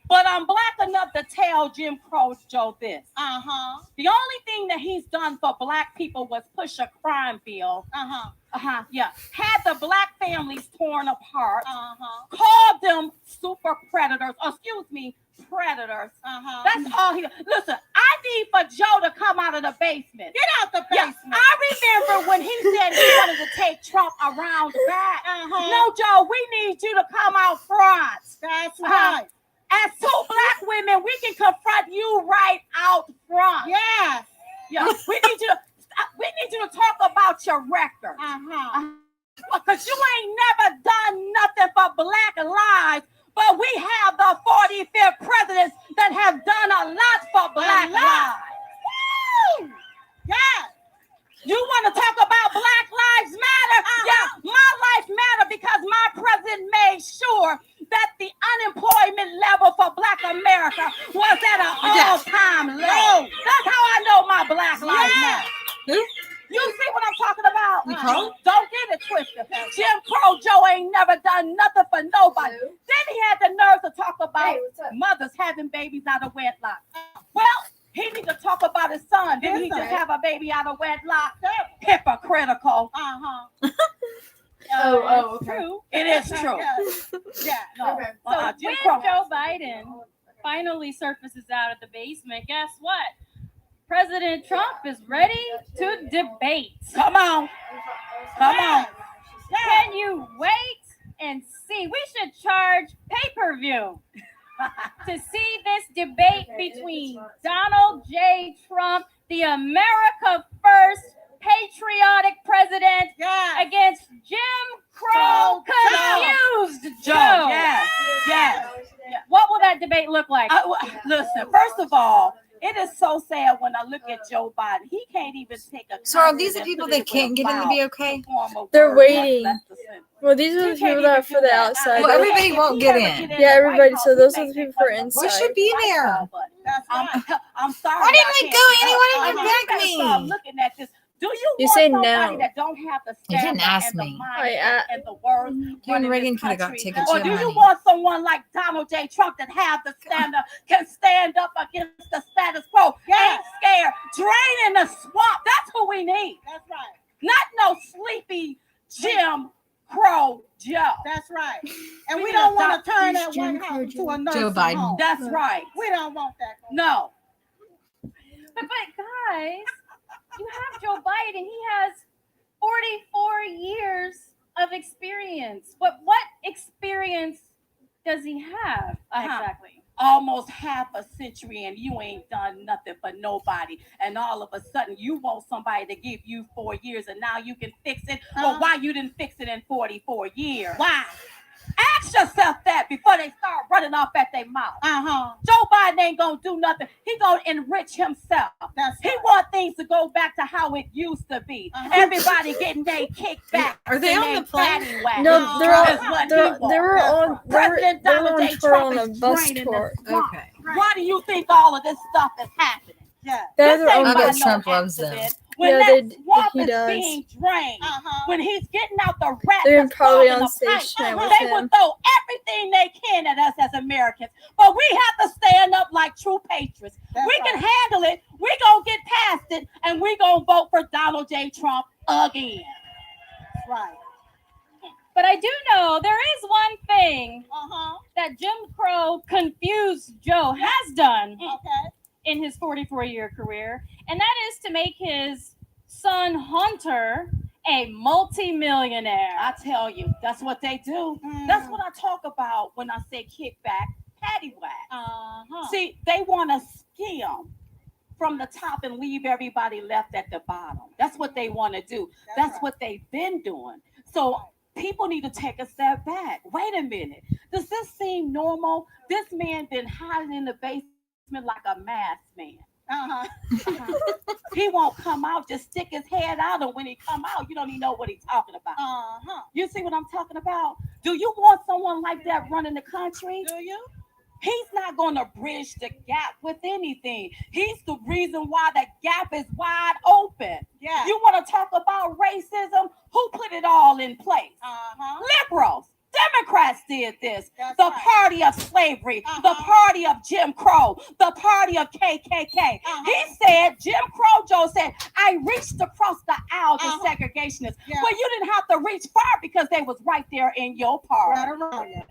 But I'm black enough to tell Jim Crow Joe this. Uh-huh. The only thing that he's done for black people was push a crime bill. Yeah. Had the black families torn apart. Called them super predators. Predators. That's all he. Listen, I need for Joe to come out of the basement. Get out the basement. Yeah, I remember when he said he wanted to take Trump around the back. No, Joe, we need you to come out front. That's right. As two black women, we can confront you right out front. Yes. Yeah. We need you to talk about your record. Because you ain't never done nothing for black lives, but we have the 45th presidents that have done a lot for black lives. Woo! Yes. You want to talk about Black Lives Matter? Yeah, my life matter because my president made sure that the unemployment level for Black America was at an all-time low. That's how I know my Black Lives Matter. Who? You see what I'm talking about? Nicole? Don't get it twisted. Jim Crow Joe ain't never done nothing for nobody. Then he had the nerve to talk about mothers having babies out of wedlock. Well, he need to talk about his son. Didn't he just have a baby out of wedlock? Hypocritical. Okay. True. It is true. Yeah. No. So when Joe Biden finally surfaces out of the basement, guess what? President Trump is ready to debate. Come on. Come on. Can you wait and see? We should charge pay-per-view to see this debate between Donald J. Trump, the America First patriotic president, against Jim Crow confused Joe. Yes. Yes. What will that debate look like? Listen, first of all, it is so sad when I look at Joe Biden. He can't even take a. So are these the people that can't get in to be okay? They're waiting. Well, these are the people that are for the outside. Well, everybody won't get in. Yeah, everybody. So those are the people for inside. We should be there. I'm sorry. Why didn't we go? Anyone even beg me? Stop looking at this. Do you You want say somebody no. that don't have the You didn't stamina ask and the me. mind and the words? You and Reagan could have got tickets. Or do you want someone like Donald J. Trump that have the stamina, can stand up against the status quo, ain't scared, draining the swamp? That's who we need. That's right. Not no sleepy Jim Crow Joe. That's right. And we don't want to turn that Jim White Crow House Joe. to a Joe nursing Biden. home. That's right. We don't want that. No. But guys, you have Joe Biden. He has 44 years of experience. But what experience does he have exactly? Almost half a century and you ain't done nothing for nobody. And all of a sudden you want somebody to give you 4 years and now you can fix it. But why you didn't fix it in 44 years? Why? Ask yourself that before they start running off at their mouth. Joe Biden ain't gonna do nothing. He gonna enrich himself. He want things to go back to how it used to be. Everybody getting their kickback. Are they on the plane? No, they were on President Donald J. Trump on a is bus draining tour. the swamp. Okay. Why do you think all of this stuff is happening? Yeah. They're This their ain't own I bet by bus. no Trump loves them. accident. When Yeah, that swamp he is does. being drained, when he's getting out the rat They're that's probably clogging on the stage pipe, tonight with they him. would throw everything they can at us as Americans. But we have to stand up like true patriots. We can handle it. We gonna get past it, and we gonna vote for Donald J. Trump again. Right. But I do know there is one thing that Jim Crow confused Joe has done in his 44-year career, and that is to make his son Hunter a multi-millionaire. I tell you, that's what they do. That's what I talk about when I say kickback, paddywhack. See, they want to skim from the top and leave everybody left at the bottom. That's what they want to do. That's what they've been doing. So people need to take a step back. Wait a minute. Does this seem normal? This man been hiding in the basement like a masked man. He won't come out, just stick his head out, and when he come out, you don't even know what he's talking about. You see what I'm talking about? Do you want someone like that running the country? Do you? He's not going to bridge the gap with anything. He's the reason why the gap is wide open. Yeah. You want to talk about racism? Who put it all in place? Liberals. Democrats did this. That's the right. party of slavery, the party of Jim Crow, the party of KKK. He said, Jim Crow Joe said, I reached across the aisle to segregationists. Yeah. Well, you didn't have to reach far because they was right there in your party. Right around it.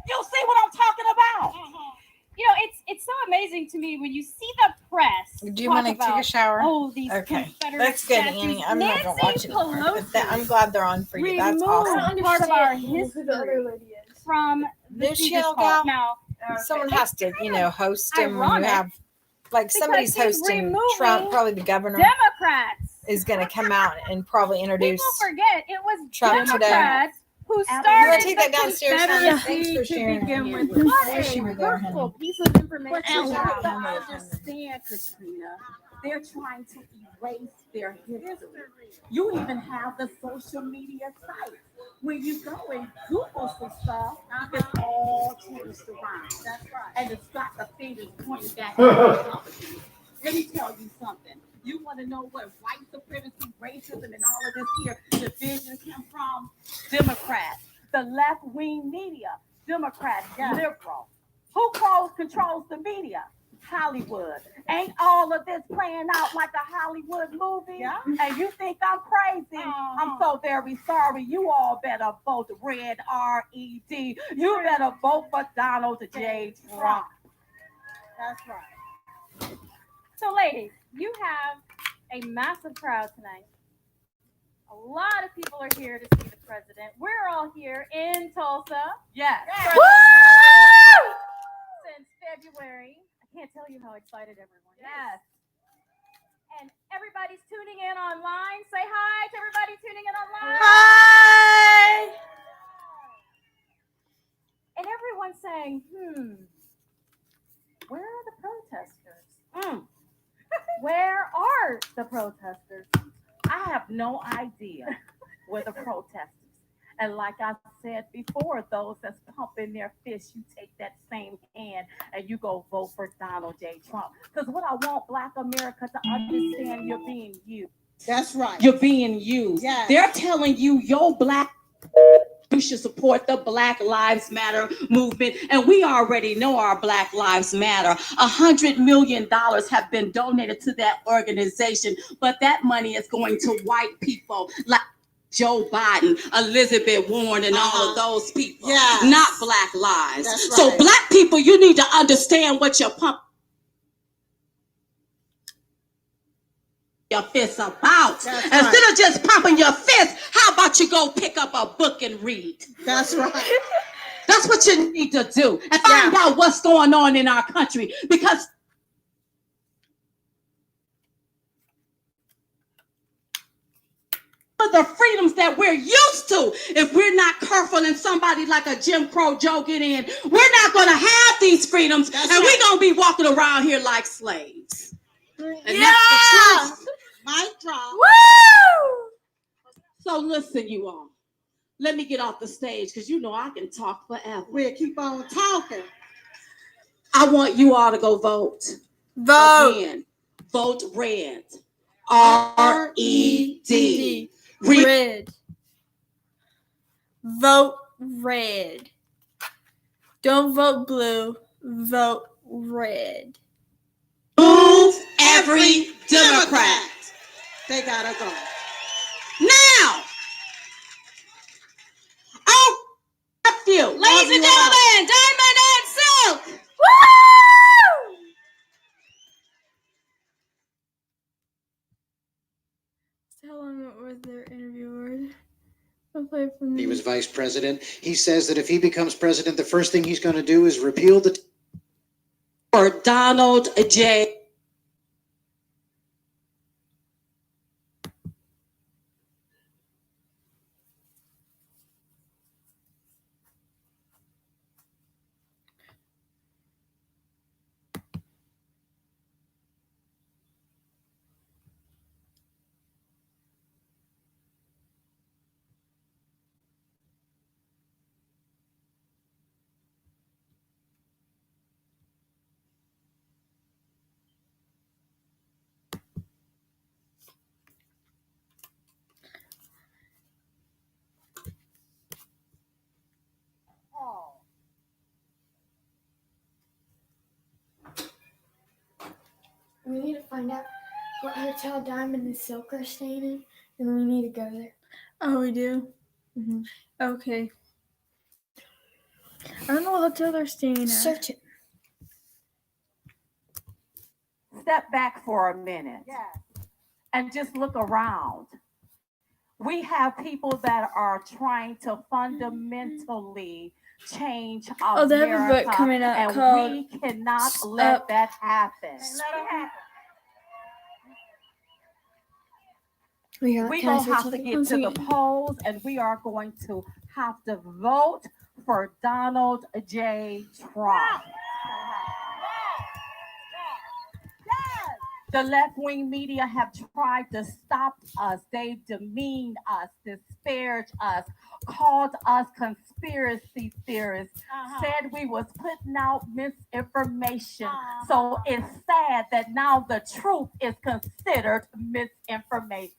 You see what I'm talking about? You know, it's so amazing to me when you see the press. Do you want to take a shower? Oh, these Okay, Confederate that's good, statues. Annie. I'm not gonna watch Nancy it anymore. But Pelosi I'm glad they're on for you. That's awesome. part of our history from the This Speaker's shell Hall. gal? Now, Someone has to, host them when you ironic, have, like, somebody's because he's hosting removing Trump, probably the governor Democrats. is going to come out and probably introduce. People forget it was Trump today. Democrats who You started want to take that the downstairs? Confederacy Thanks for sharing. to begin with. I wish you were there, honey. Piece of information. And You we have to don't understand, Katrina. They're trying to erase their history. You even have the social media sites. When you go and Google some stuff, it's all changed around. That's right. And it's got the fingers pointing back at the Republicans. Let me tell you something. You want to know what white supremacy, racism, and all of this here division come from? Democrats, the left-wing media, Democrats, liberal. Who controls the media? Hollywood. Ain't all of this playing out like a Hollywood movie? Yeah. And you think I'm crazy? I'm so very sorry. You all better vote red, R-E-D. You better vote for Donald J. Trump. That's right. So, ladies, you have a massive crowd tonight. A lot of people are here to see the president. We're all here in Tulsa. Yes. Woo! Since February. I can't tell you how excited everyone is. Yes. And everybody's tuning in online. Say hi to everybody tuning in online. Hi! And everyone's saying, where are the protesters? Where are the protesters? I have no idea where the protesters. And like I said before, those that's pumping their fist, you take that same hand and you go vote for Donald J. Trump. Because what I want Black America to understand, you're being used. That's right. You're being used. Yes. They're telling you you should support the Black Lives Matter movement. And we already know our Black Lives Matter. $100 million have been donated to that organization, but that money is going to white people like Joe Biden, Elizabeth Warren, and all of those people. Yes. Not Black lives. That's So right. Black people, you need to understand what you're pumping your fists about. That's Instead right. of just pumping your fist, how about you go pick up a book and read? That's right. That's what you need to do and find out what's going on in our country, because the freedoms that we're used to, if we're not careful and somebody like a Jim Crow Joe get in, we're not going to have these freedoms. That's and right. we're going to be walking around here like slaves. And that's the truth. Mic drop. Woo! So listen, you all. Let me get off the stage because you know I can talk forever. We'll keep on talking. I want you all to go vote. Vote. Again, vote red. R-E-D. Red. Vote red. Don't vote blue. Vote red. Move every Democrat. They gotta go. Now, oh, F you. Ladies and gentlemen, Diamond and Silk. Woo! How long was their interviewer? I'll play from He was vice president. He says that if he becomes president, the first thing he's going to do is repeal the For Donald J. We need to find out what hotel Diamond and Silk are staying in, and we need to go there. Oh, we do? Mm-hmm. Okay. I don't know what hotel they're staying at. Search it. Step back for a minute. Yes. And just look around. We have people that are trying to fundamentally change America. Oh, they have a book coming out and called we cannot let that happen. Let it happen. We're going to have to get to the polls, and we are going to have to vote for Donald J. Trump. The left-wing media have tried to stop us. They've demeaned us, disparaged us, called us conspiracy theorists, said we was putting out misinformation. So it's sad that now the truth is considered misinformation.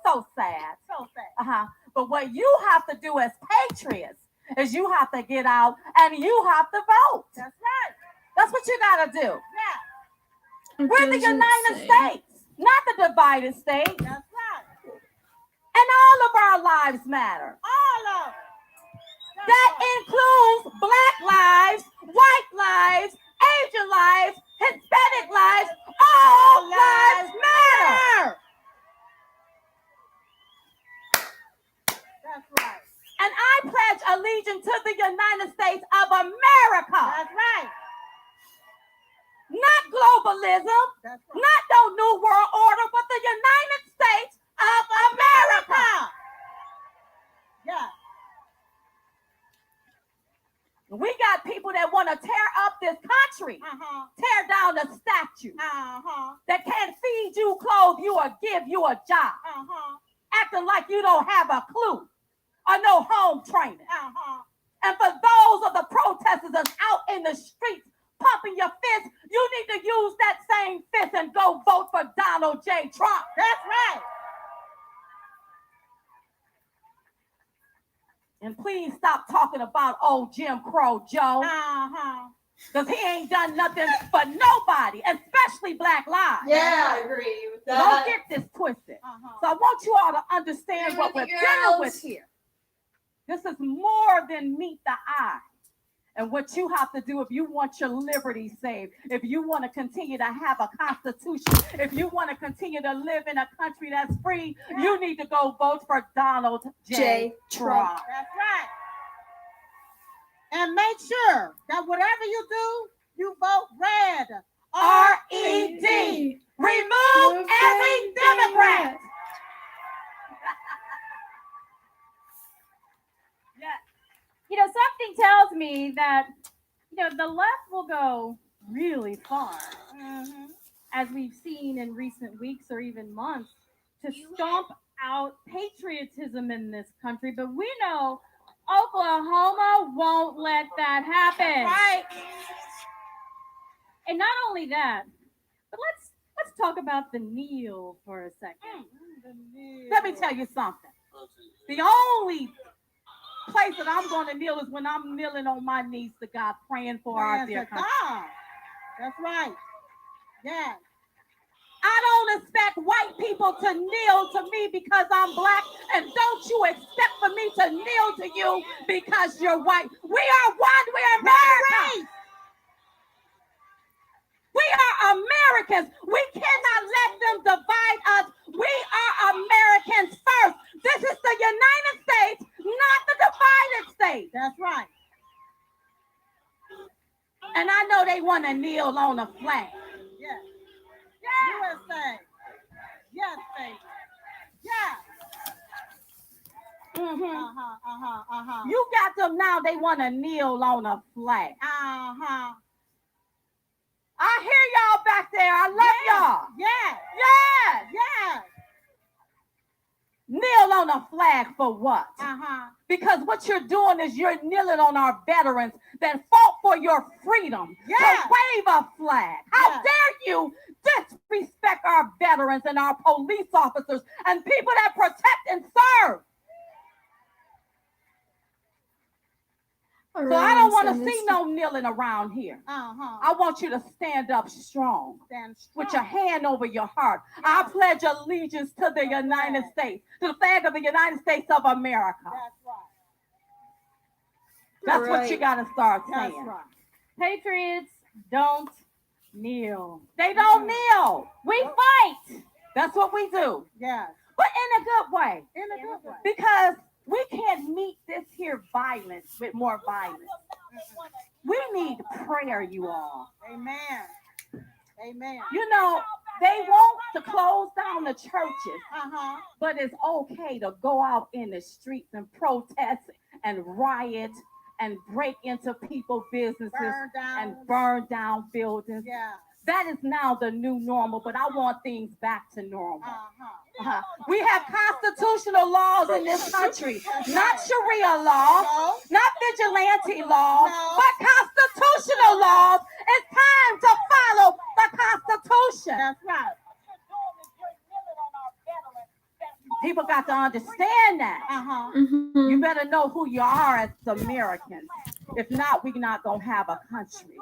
So sad. So sad. But what you have to do as patriots is you have to get out and you have to vote. That's right. That's what you got to do. Yeah. We're the United States, not the divided states. That's right. And all of our lives matter. All of them. That includes Black lives, white lives, Asian lives, Hispanic lives. All lives matter. That's right. And I pledge allegiance to the United States of America. That's right. Not globalism, That's right. not no new world order, but the United States of America. Yeah. We got people that want to tear up this country, tear down the statue, that can't feed you, clothe you, or give you a job, acting like you don't have a clue or no home training. And for those of the protesters that's out in the streets pumping your fist, you need to use that same fist and go vote for Donald J. Trump. That's right. And please stop talking about old Jim Crow Joe. Because he ain't done nothing for nobody, especially Black lives. Yeah, I agree with that. Don't get this twisted. So I want you all to understand what we're dealing with here. This is more than meet the eye. And what you have to do if you want your liberty saved, if you want to continue to have a constitution, if you want to continue to live in a country that's free, you need to go vote for Donald J. Trump. That's right. And make sure that whatever you do, you vote red. R-E-D. Remove every Democrat. You know, something tells me that, you know, the left will go really far, as we've seen in recent weeks or even months, to stomp out patriotism in this country. But we know Oklahoma won't let that happen. Right. And not only that, but let's talk about the kneel for a second. Let me tell you something. The only place that I'm going to kneel is when I'm kneeling on my knees to God, praying for our dear country. That's right. Yes. I don't expect white people to kneel to me because I'm Black, and don't you expect for me to kneel to you because you're white. We are one. We are Americans. We are Americans. We cannot let them divide us. We are Americans first. This is the United States, not the divided states. That's right. And I know they want to kneel on a flag. Yes. USA. Yes, baby. Yeah. You got them now. They want to kneel on a flag. I hear y'all back there. I love y'all. Yeah. Kneel on a flag for what? Because what you're doing is you're kneeling on our veterans that fought for your freedom to wave a flag. How dare you disrespect our veterans and our police officers and people that protect and serve? All So I right, don't want so to see Miss- no kneeling around here. I want you to stand up strong. With your hand over your heart. I pledge allegiance to the United States, to the flag of the United States of America. That's what you got to start saying. Patriots don't kneel. They don't kneel. We fight. That's what we do. Yes. But in a good way. In a good way. Because we can't meet this here violence with more violence. We need prayer, you all. Amen. Amen. You know, they want to close down the churches, but it's okay to go out in the streets and protest and riot and break into people's businesses and burn down buildings. Yeah. That is now the new normal, but I want things back to normal. We have constitutional laws in this country, not Sharia law, not vigilante law, but constitutional laws. It's time to follow the Constitution. That's right. People got to understand that. Mhm. You better know who you are as Americans. If not, we're not going to have a country.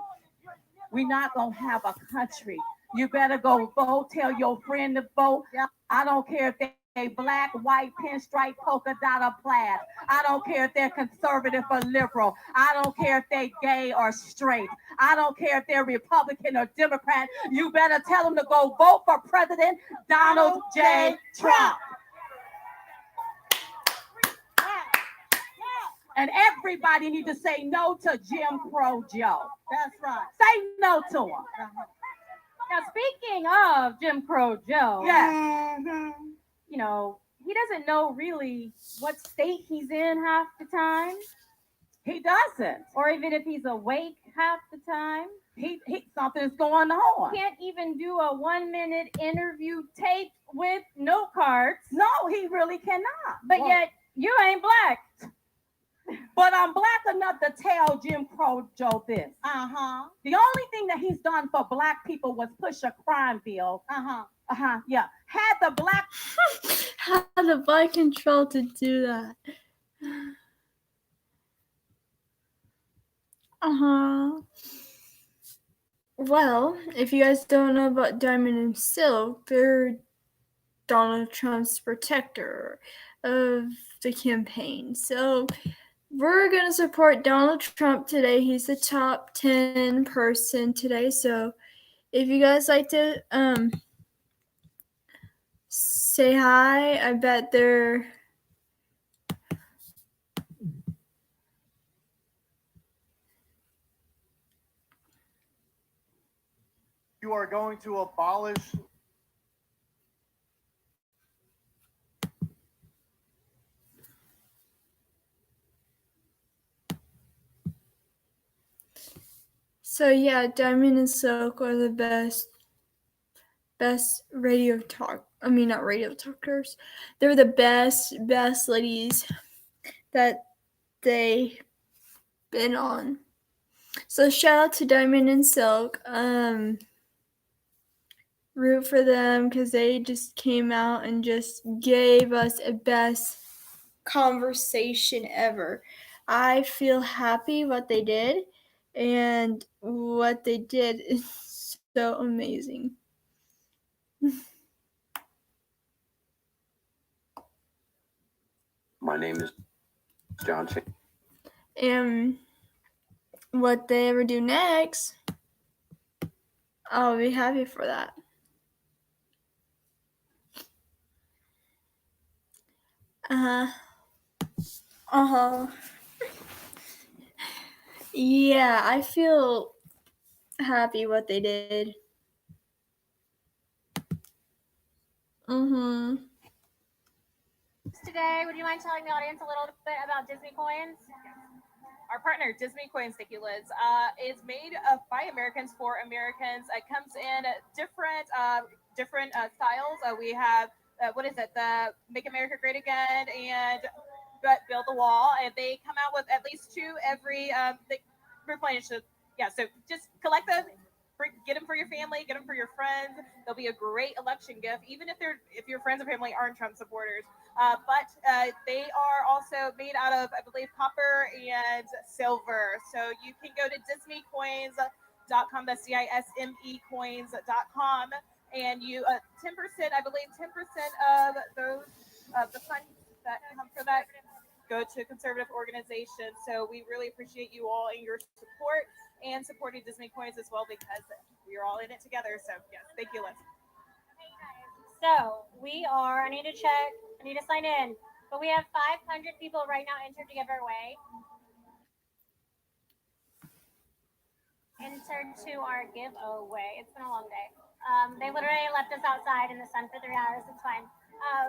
We're not going to have a country. You better go vote. Tell your friend to vote. I don't care if they black, white, pinstripe, polka dot, or plaid. I don't care if they're conservative or liberal. I don't care if they're gay or straight. I don't care if they're Republican or Democrat. You better tell them to go vote for President Donald J. Trump. And everybody need to say no to Jim Crow Joe. That's right. Say no to him. Now, speaking of Jim Crow Joe, you know, he doesn't know really what state he's in half the time. He doesn't. Or even if he's awake half the time. He something's going on. Can't even do a 1-minute interview tape with note cards. No, he really cannot. But yet, you ain't black. But I'm black enough to tell Jim Crow Joe this. The only thing that he's done for black people was push a crime bill. Yeah. Had the black Had the black control to do that. Well, if you guys don't know about Diamond and Silk, they're Donald Trump's protector of the campaign. So we're going to support Donald Trump today. He's the top 10 person today. So if you guys like to say hi, I bet they're... You are going to abolish So yeah, Diamond and Silk are the best radio talk. I mean, not radio talkers. They're the best ladies that they been on. So shout out to Diamond and Silk. Root for them because they just came out and just gave us a best conversation ever. I feel happy what they did, and what they did is so amazing. My name is John Ch. And what they ever do next, I'll be happy for that. Yeah, I feel happy what they did. Today, would you mind telling the audience a little bit about Disney Coins? Our partner, Disney Coins, thank you, Liz, is made by Americans for Americans. It comes in different styles. We have, the Make America Great Again and Build the Wall. And they come out with at least two every, they replenish it. Yeah, so just collect them. Get them for your family, get them for your friends. They'll be a great election gift, even if your friends or family aren't Trump supporters. But they are also made out of, I believe, copper and silver. So you can go to disneycoins.com. That's DISME coins.com, and you 10%, I believe, 10% of those the funds that come for that go to conservative organizations. So we really appreciate you all and your support and supporting Disney Coins as well, because we are all in it together. So yes, thank you, Liz. So we are, I need to check, I need to sign in, but we have 500 people right now entered to give our way. Entered to our giveaway. It's been a long day. They literally left us outside in the sun for 3 hours. It's fine.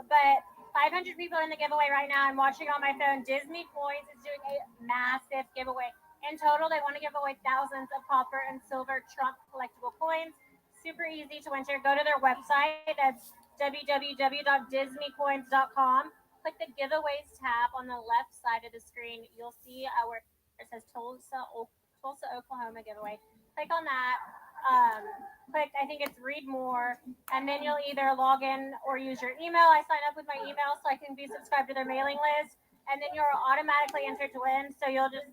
But 500 people in the giveaway right now. I'm watching on my phone. Disney Coins is doing a massive giveaway. In total, they want to give away thousands of copper and silver Trump collectible coins. Super easy to enter. Go to their website. That's www.disneycoins.com. Click the giveaways tab on the left side of the screen. You'll see where it says Tulsa, Oklahoma giveaway. Click on that. Click, I think it's read more, and then you'll either log in or use your email. I sign up with my email so I can be subscribed to their mailing list, and then you're automatically entered to win. So you'll just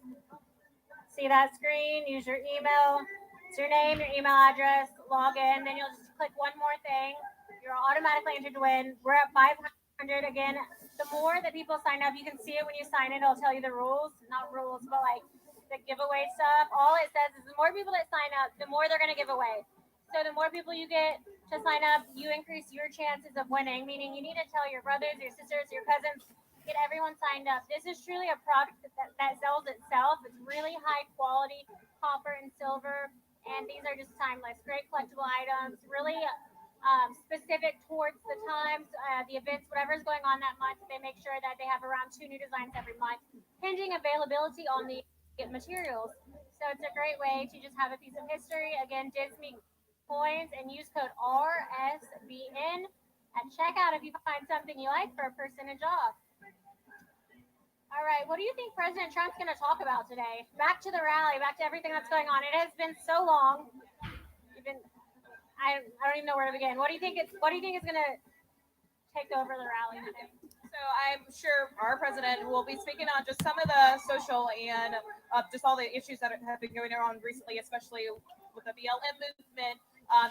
see that screen, use your email, it's your name, your email address, log in, then you'll just click one more thing. You're automatically entered to win. We're at 500 again. The more that people sign up, you can see it when you sign in. It'll tell you the rules, not rules, but like the giveaway stuff. All it says is the more people that sign up, the more they're going to give away. So the more people you get to sign up, you increase your chances of winning, meaning you need to tell your brothers, your sisters, your cousins, get everyone signed up. This is truly a product that sells itself. It's really high quality copper and silver, and these are just timeless. Great collectible items, really specific towards the times, the events, whatever's going on that month. They make sure that they have around 2 new designs every month, pending availability on the materials. So it's a great way to just have a piece of history. Again, Disney Coins, and use code RSBN at checkout if you find something you like for a percentage off. All right, what do you think President Trump's going to talk about today? Back to the rally, back to everything that's going on. It has been so long. I don't even know where to begin. What do you think is going to take over the rally today? So I'm sure our president will be speaking on just some of the social and just all the issues that have been going on recently, especially with the BLM movement.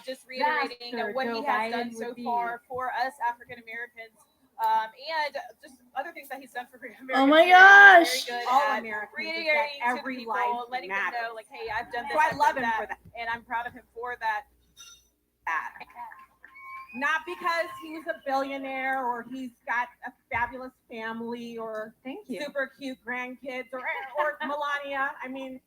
Just reiterating what he has done so far for us African Americans, and just other things that he's done for Americans. Oh my gosh! Very good All at Americans, reiterating to every people, life letting them matters. know, like, hey, I've done this. So I I've love done him for that, and I'm proud of him for that. Not because he was a billionaire or he's got a fabulous family or super cute grandkids or Melania. I mean,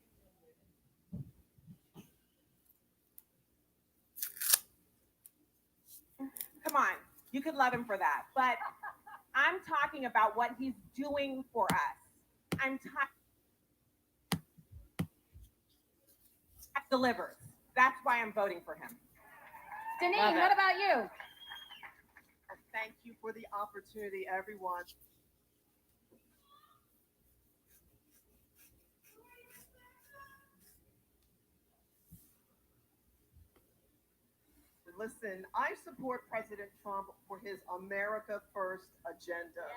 come on, you could love him for that. But I'm talking about what he's doing for us. I'm talking delivers. That's why I'm voting for him. Denise, what about you? Thank you for the opportunity, everyone. Listen, I support President Trump for his America First agenda.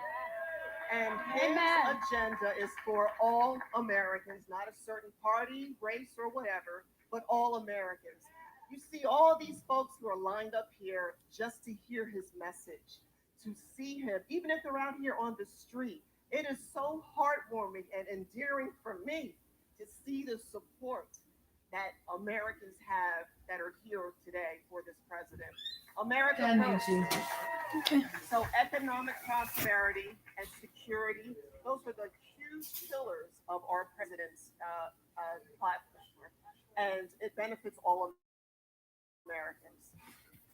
And his agenda is for all Americans, not a certain party, race, or whatever, but all Americans. You see all these folks who are lined up here just to hear his message, to see him, even if they're out here on the street. It is so heartwarming and endearing for me to see the support that Americans have that are here today for this president. America first. Okay. So economic prosperity and security, those are the huge pillars of our president's platform, and it benefits all Americans.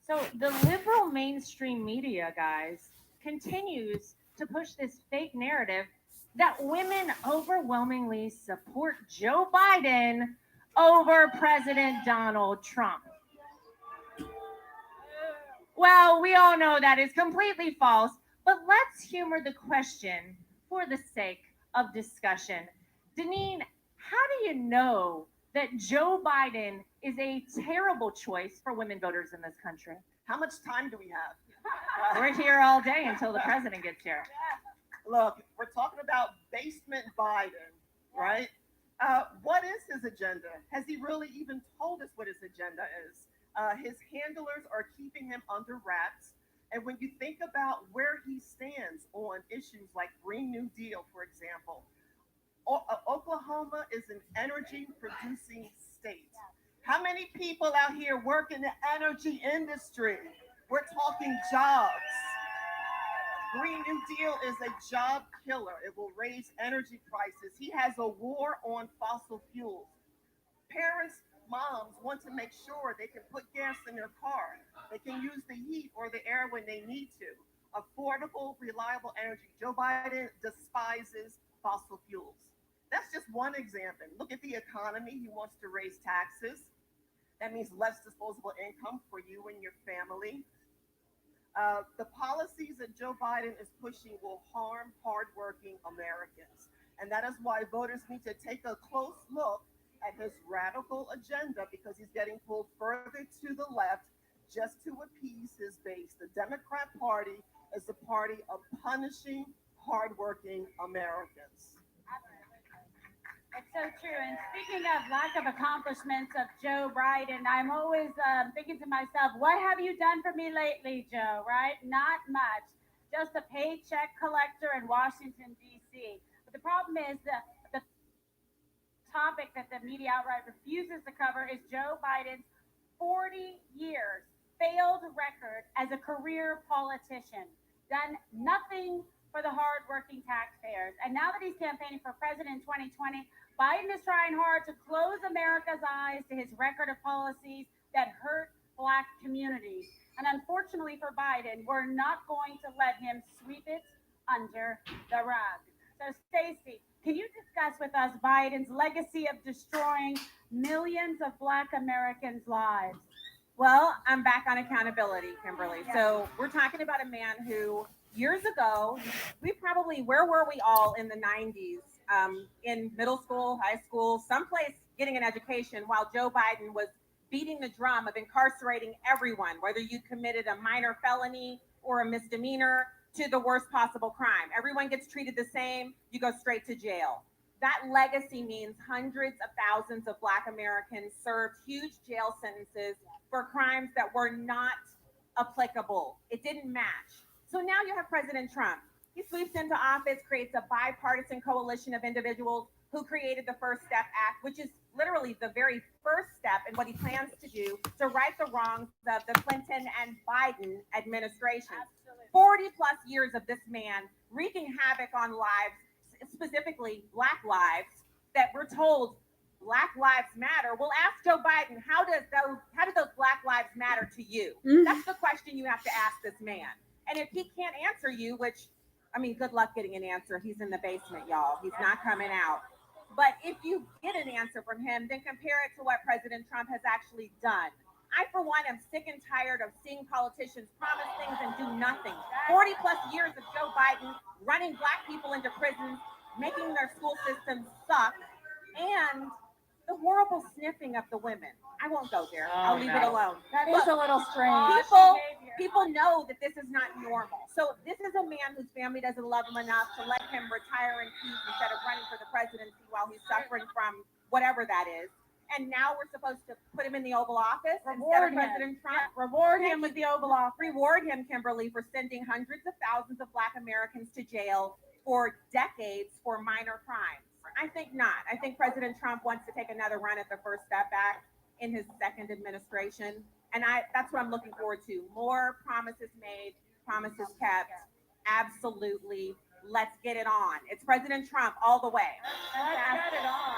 So the liberal mainstream media, guys, continues to push this fake narrative that women overwhelmingly support Joe Biden over President Donald Trump. Well, we all know that is completely false, but let's humor the question for the sake of discussion. Deneen, how do you know that Joe Biden is a terrible choice for women voters in this country. How much time do we have? We're here all day until the president gets here. Look, we're talking about basement Biden, right? What is his agenda? Has he really even told us what his agenda is? His handlers are keeping him under wraps. And when you think about where he stands on issues like Green New Deal, for example, Oklahoma is an energy producing state. How many people out here work in the energy industry? We're talking jobs. Green New Deal is a job killer. It will raise energy prices. He has a war on fossil fuels. Parents, moms want to make sure they can put gas in their car. They can use the heat or the air when they need to. Affordable, reliable energy. Joe Biden despises fossil fuels. That's just one example. Look at the economy. He wants to raise taxes. That means less disposable income for you and your family. The policies that Joe Biden is pushing will harm hardworking Americans. And that is why voters need to take a close look at his radical agenda, because he's getting pulled further to the left just to appease his base. The Democrat Party is the party of punishing hardworking Americans. It's so true. And speaking of lack of accomplishments of Joe Biden, I'm always thinking to myself, what have you done for me lately, Joe? Right? Not much. Just a paycheck collector in Washington, D.C. But the problem is that the topic that the media outright refuses to cover is Joe Biden's 40 years failed record as a career politician. Done nothing for the hardworking taxpayers. And now that he's campaigning for president in 2020, Biden is trying hard to close America's eyes to his record of policies that hurt Black communities. And unfortunately for Biden, we're not going to let him sweep it under the rug. So, Stacey, can you discuss with us Biden's legacy of destroying millions of Black Americans' lives? Well, I'm back on accountability, Kimberly. So we're talking about a man who years ago, where were we all in the 90s? In middle school, high school, someplace getting an education while Joe Biden was beating the drum of incarcerating everyone, whether you committed a minor felony or a misdemeanor to the worst possible crime. Everyone gets treated the same. You go straight to jail. That legacy means hundreds of thousands of Black Americans served huge jail sentences for crimes that were not applicable. It didn't match. So now you have President Trump. He sweeps into office, creates a bipartisan coalition of individuals who created the First Step Act, which is literally the very first step in what he plans to do to right the wrongs of the Clinton and Biden administrations. 40 plus years of this man wreaking havoc on lives, specifically Black lives, that we're told Black Lives Matter. We'll ask Joe Biden, how do those Black lives matter to you? That's the question you have to ask this man. And if he can't answer you, which, I mean, good luck getting an answer. He's in the basement, y'all. He's not coming out. But if you get an answer from him, then compare it to what President Trump has actually done. I, for one, am sick and tired of seeing politicians promise things and do nothing. 40 plus years of Joe Biden running Black people into prisons, making their school systems suck, and the horrible sniffing of the women. I won't go there. I'll leave it alone. That is a little strange. People know that this is not normal. So this is a man whose family doesn't love him enough to let him retire in peace instead of running for the presidency while he's suffering from whatever that is. And now we're supposed to put him in the Oval Office instead of President Trump. Yeah, reward him with the Oval Office. Reward him, Kimberly, for sending hundreds of thousands of Black Americans to jail for decades for minor crimes. I think not. I think President Trump wants to take another run at the First Step Act in his second administration. And that's what I'm looking forward to. More promises made, promises kept. Absolutely. Let's get it on. It's President Trump all the way. Let's get it on.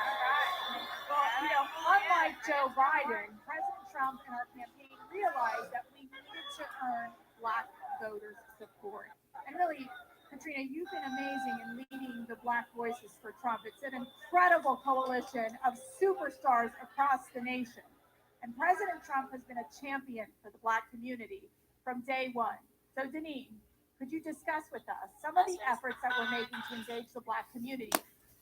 Well, unlike Joe Biden, President Trump and our campaign realized that we needed to earn Black voters' support. And really, Katrina, you've been amazing in leading the Black Voices for Trump. It's an incredible coalition of superstars across the nation. And President Trump has been a champion for the Black community from day one. So, Deneen, could you discuss with us some of the efforts that we're making to engage the Black community?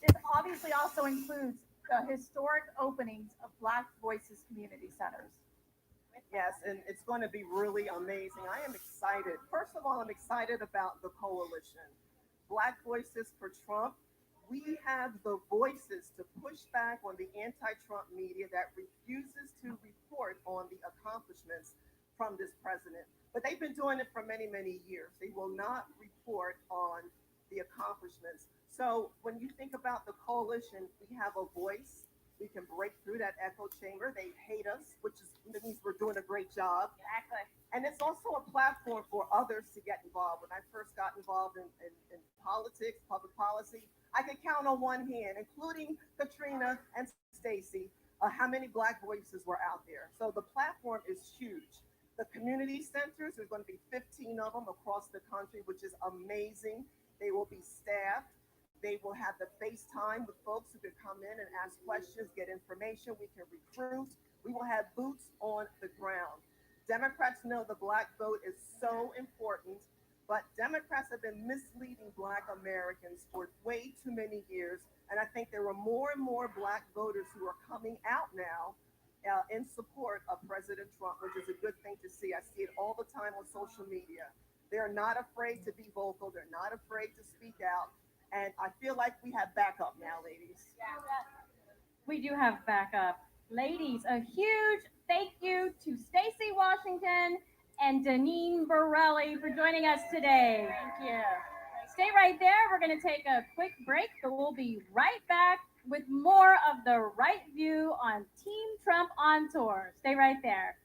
This obviously also includes the historic openings of Black Voices community centers. Yes, and it's going to be really amazing. I am excited. First of all, I'm excited about the coalition. Black Voices for Trump. We have the voices to push back on the anti-Trump media that refuses to report on the accomplishments from this president. But they've been doing it for many, many years. They will not report on the accomplishments. So when you think about the coalition, we have a voice. We can break through that echo chamber. They hate us, which means we're doing a great job. Exactly. And it's also a platform for others to get involved. When I first got involved in politics, public policy, I could count on one hand, including Katrina and Stacy, how many Black voices were out there. So the platform is huge. The community centers, there's going to be 15 of them across the country, which is amazing. They will be staffed. They will have the FaceTime with folks who can come in and ask questions, get information. We can recruit. We will have boots on the ground. Democrats know the Black vote is so important, but Democrats have been misleading Black Americans for way too many years. And I think there are more and more Black voters who are coming out now in support of President Trump, which is a good thing to see. I see it all the time on social media. They're not afraid to be vocal. They're not afraid to speak out. And I feel like we have backup now, ladies. We do have backup. Ladies, a huge thank you to Stacy Washington and Deneen Borelli for joining us today. Thank you. Stay right there. We're going to take a quick break, but we'll be right back with more of the right view on Team Trump on tour. Stay right there.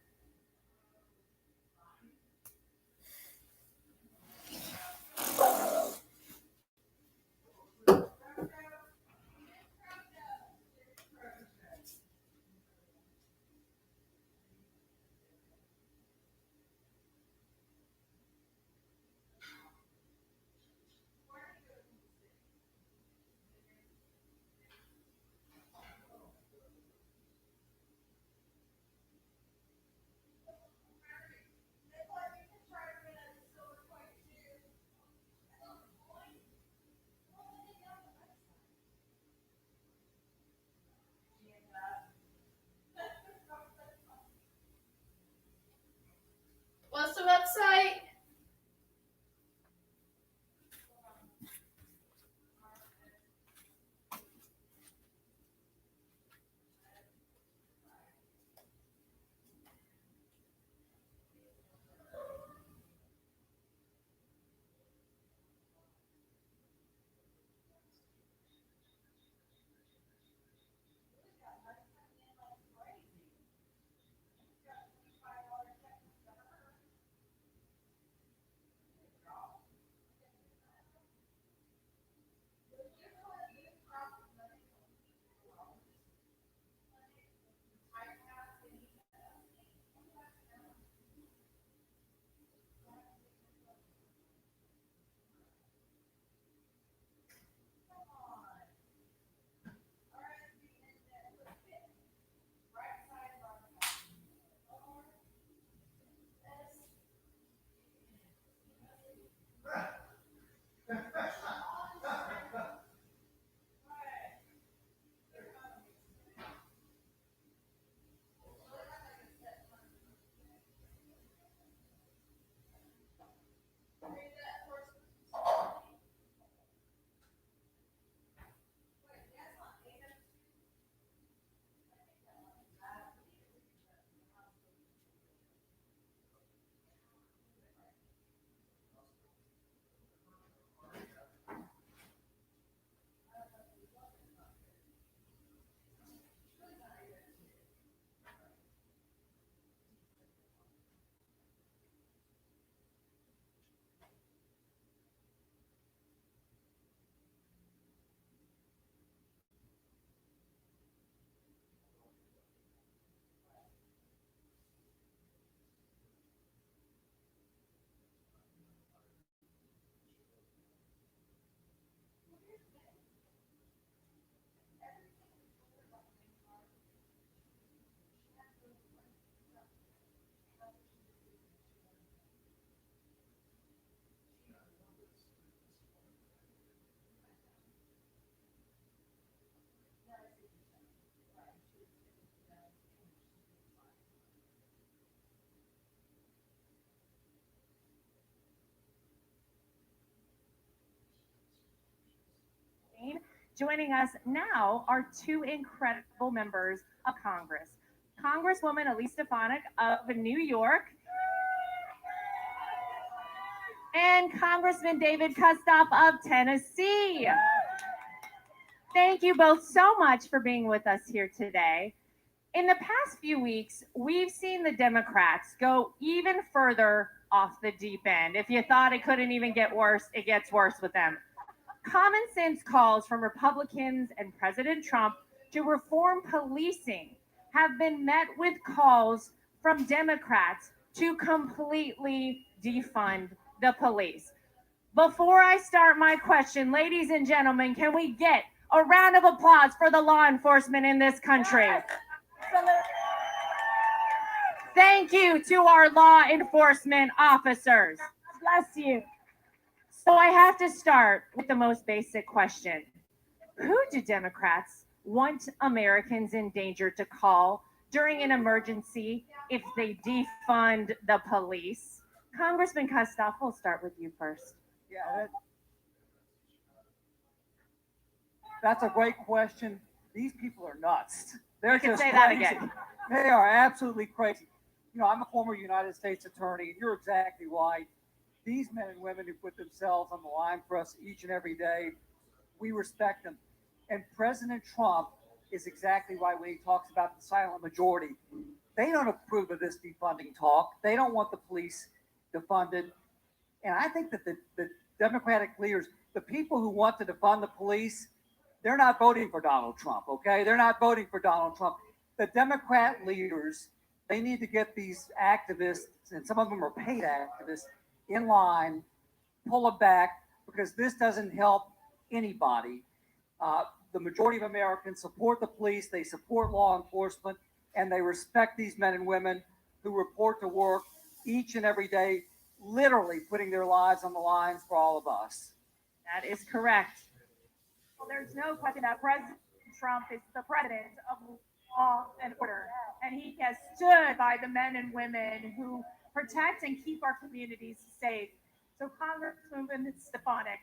Joining us now are two incredible members of Congress. Congresswoman Elise Stefanik of New York and Congressman David Kustoff of Tennessee. Thank you both so much for being with us here today. In the past few weeks, we've seen the Democrats go even further off the deep end. If you thought it couldn't even get worse, it gets worse with them. Common sense calls from Republicans and President Trump to reform policing have been met with calls from Democrats to completely defund the police. Before I start my question, ladies and gentlemen, can we get a round of applause for the law enforcement in this country? Thank you to our law enforcement officers. Bless you. So I have to start with the most basic question. Who do Democrats want Americans in danger to call during an emergency if they defund the police? Congressman Kustoff, we'll start with you first. Yeah, that's a great question. These people are nuts. They're You can just say that crazy. again. They are absolutely crazy. You know, I'm a former United States attorney, and you're exactly right. These men and women who put themselves on the line for us each and every day, we respect them. And President Trump is exactly right when he talks about the silent majority. They don't approve of this defunding talk. They don't want the police defunded. And I think that the Democratic leaders, the people who want to defund the police, they're not voting for Donald Trump, okay? They're not voting for Donald Trump. The Democrat leaders, they need to get these activists, and some of them are paid activists, in line, pull them back, because this doesn't help anybody. The majority of Americans support the police, they support law enforcement, and they respect these men and women who report to work each and every day, literally putting their lives on the lines for all of us. That is correct. Well, there's no question that President Trump is the president of law and order, and he has stood by the men and women who protect and keep our communities safe. So, Congresswoman Stefanik,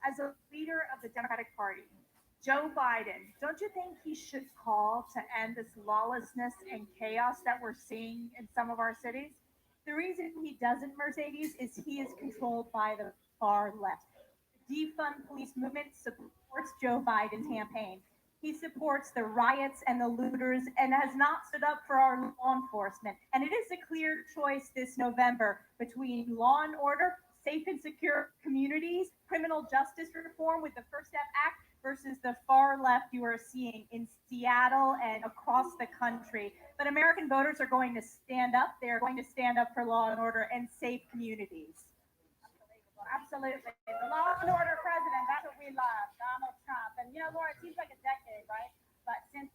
as a leader of the Democratic Party, Joe Biden, don't you think he should call to end this lawlessness and chaos that we're seeing in some of our cities? The reason he doesn't, Mercedes, is he is controlled by the far left. Defund police movement supports Joe Biden's campaign. He supports the riots and the looters and has not stood up for our law enforcement. And it is a clear choice this November between law and order, safe and secure communities, criminal justice reform with the First Step Act versus the far left you are seeing in Seattle and across the country. But American voters are going to stand up. They are going to stand up for law and order and safe communities. Absolutely. The law and order president, that's what we love, Donald Trump. And, you know, Laura, it seems like a decade, right? But since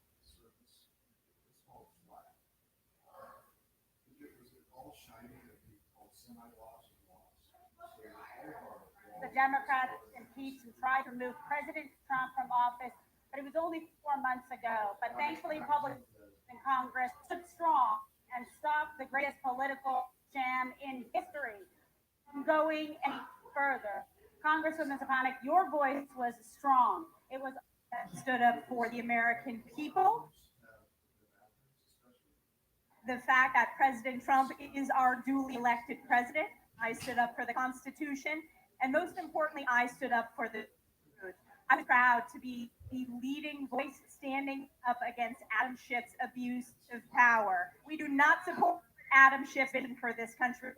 the Democrats impeached and tried to remove President Trump from office, but it was only 4 months ago. But thankfully, Republicans in Congress stood strong and stopped the greatest political sham in history from going any further. Congresswoman Stefanik, your voice was strong. It was that stood up for the American people. The fact that President Trump is our duly elected president. I stood up for the Constitution. And most importantly, I stood up for the truth. I'm proud to be the leading voice standing up against Adam Schiff's abuse of power. We do not support Adam Schiff for this country.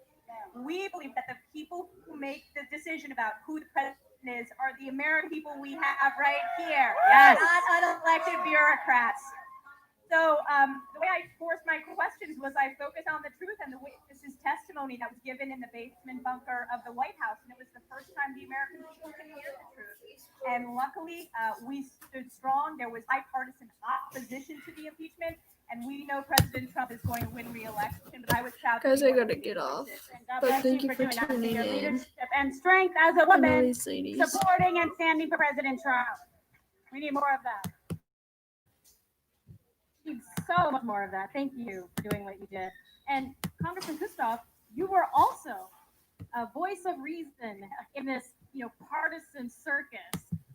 We believe that the people who make the decision about who the president is are the American people we have right here, Yes. not unelected bureaucrats. So the way I forced my questions was I focused on the truth and the witness's testimony that was given in the basement bunker of the White House, and it was the first time the American people could hear the truth. And luckily, we stood strong. There was bipartisan opposition to the impeachment, and we know President Trump is going to win re-election. But I was proud. Guys, I gotta get off. But thank you for tuning your in. leadership and strength as a I know woman these ladies. supporting and standing for President Trump. We need more of that. Need so much more of that. Thank you for doing what you did. And Congressman Kustoff, you were also a voice of reason in this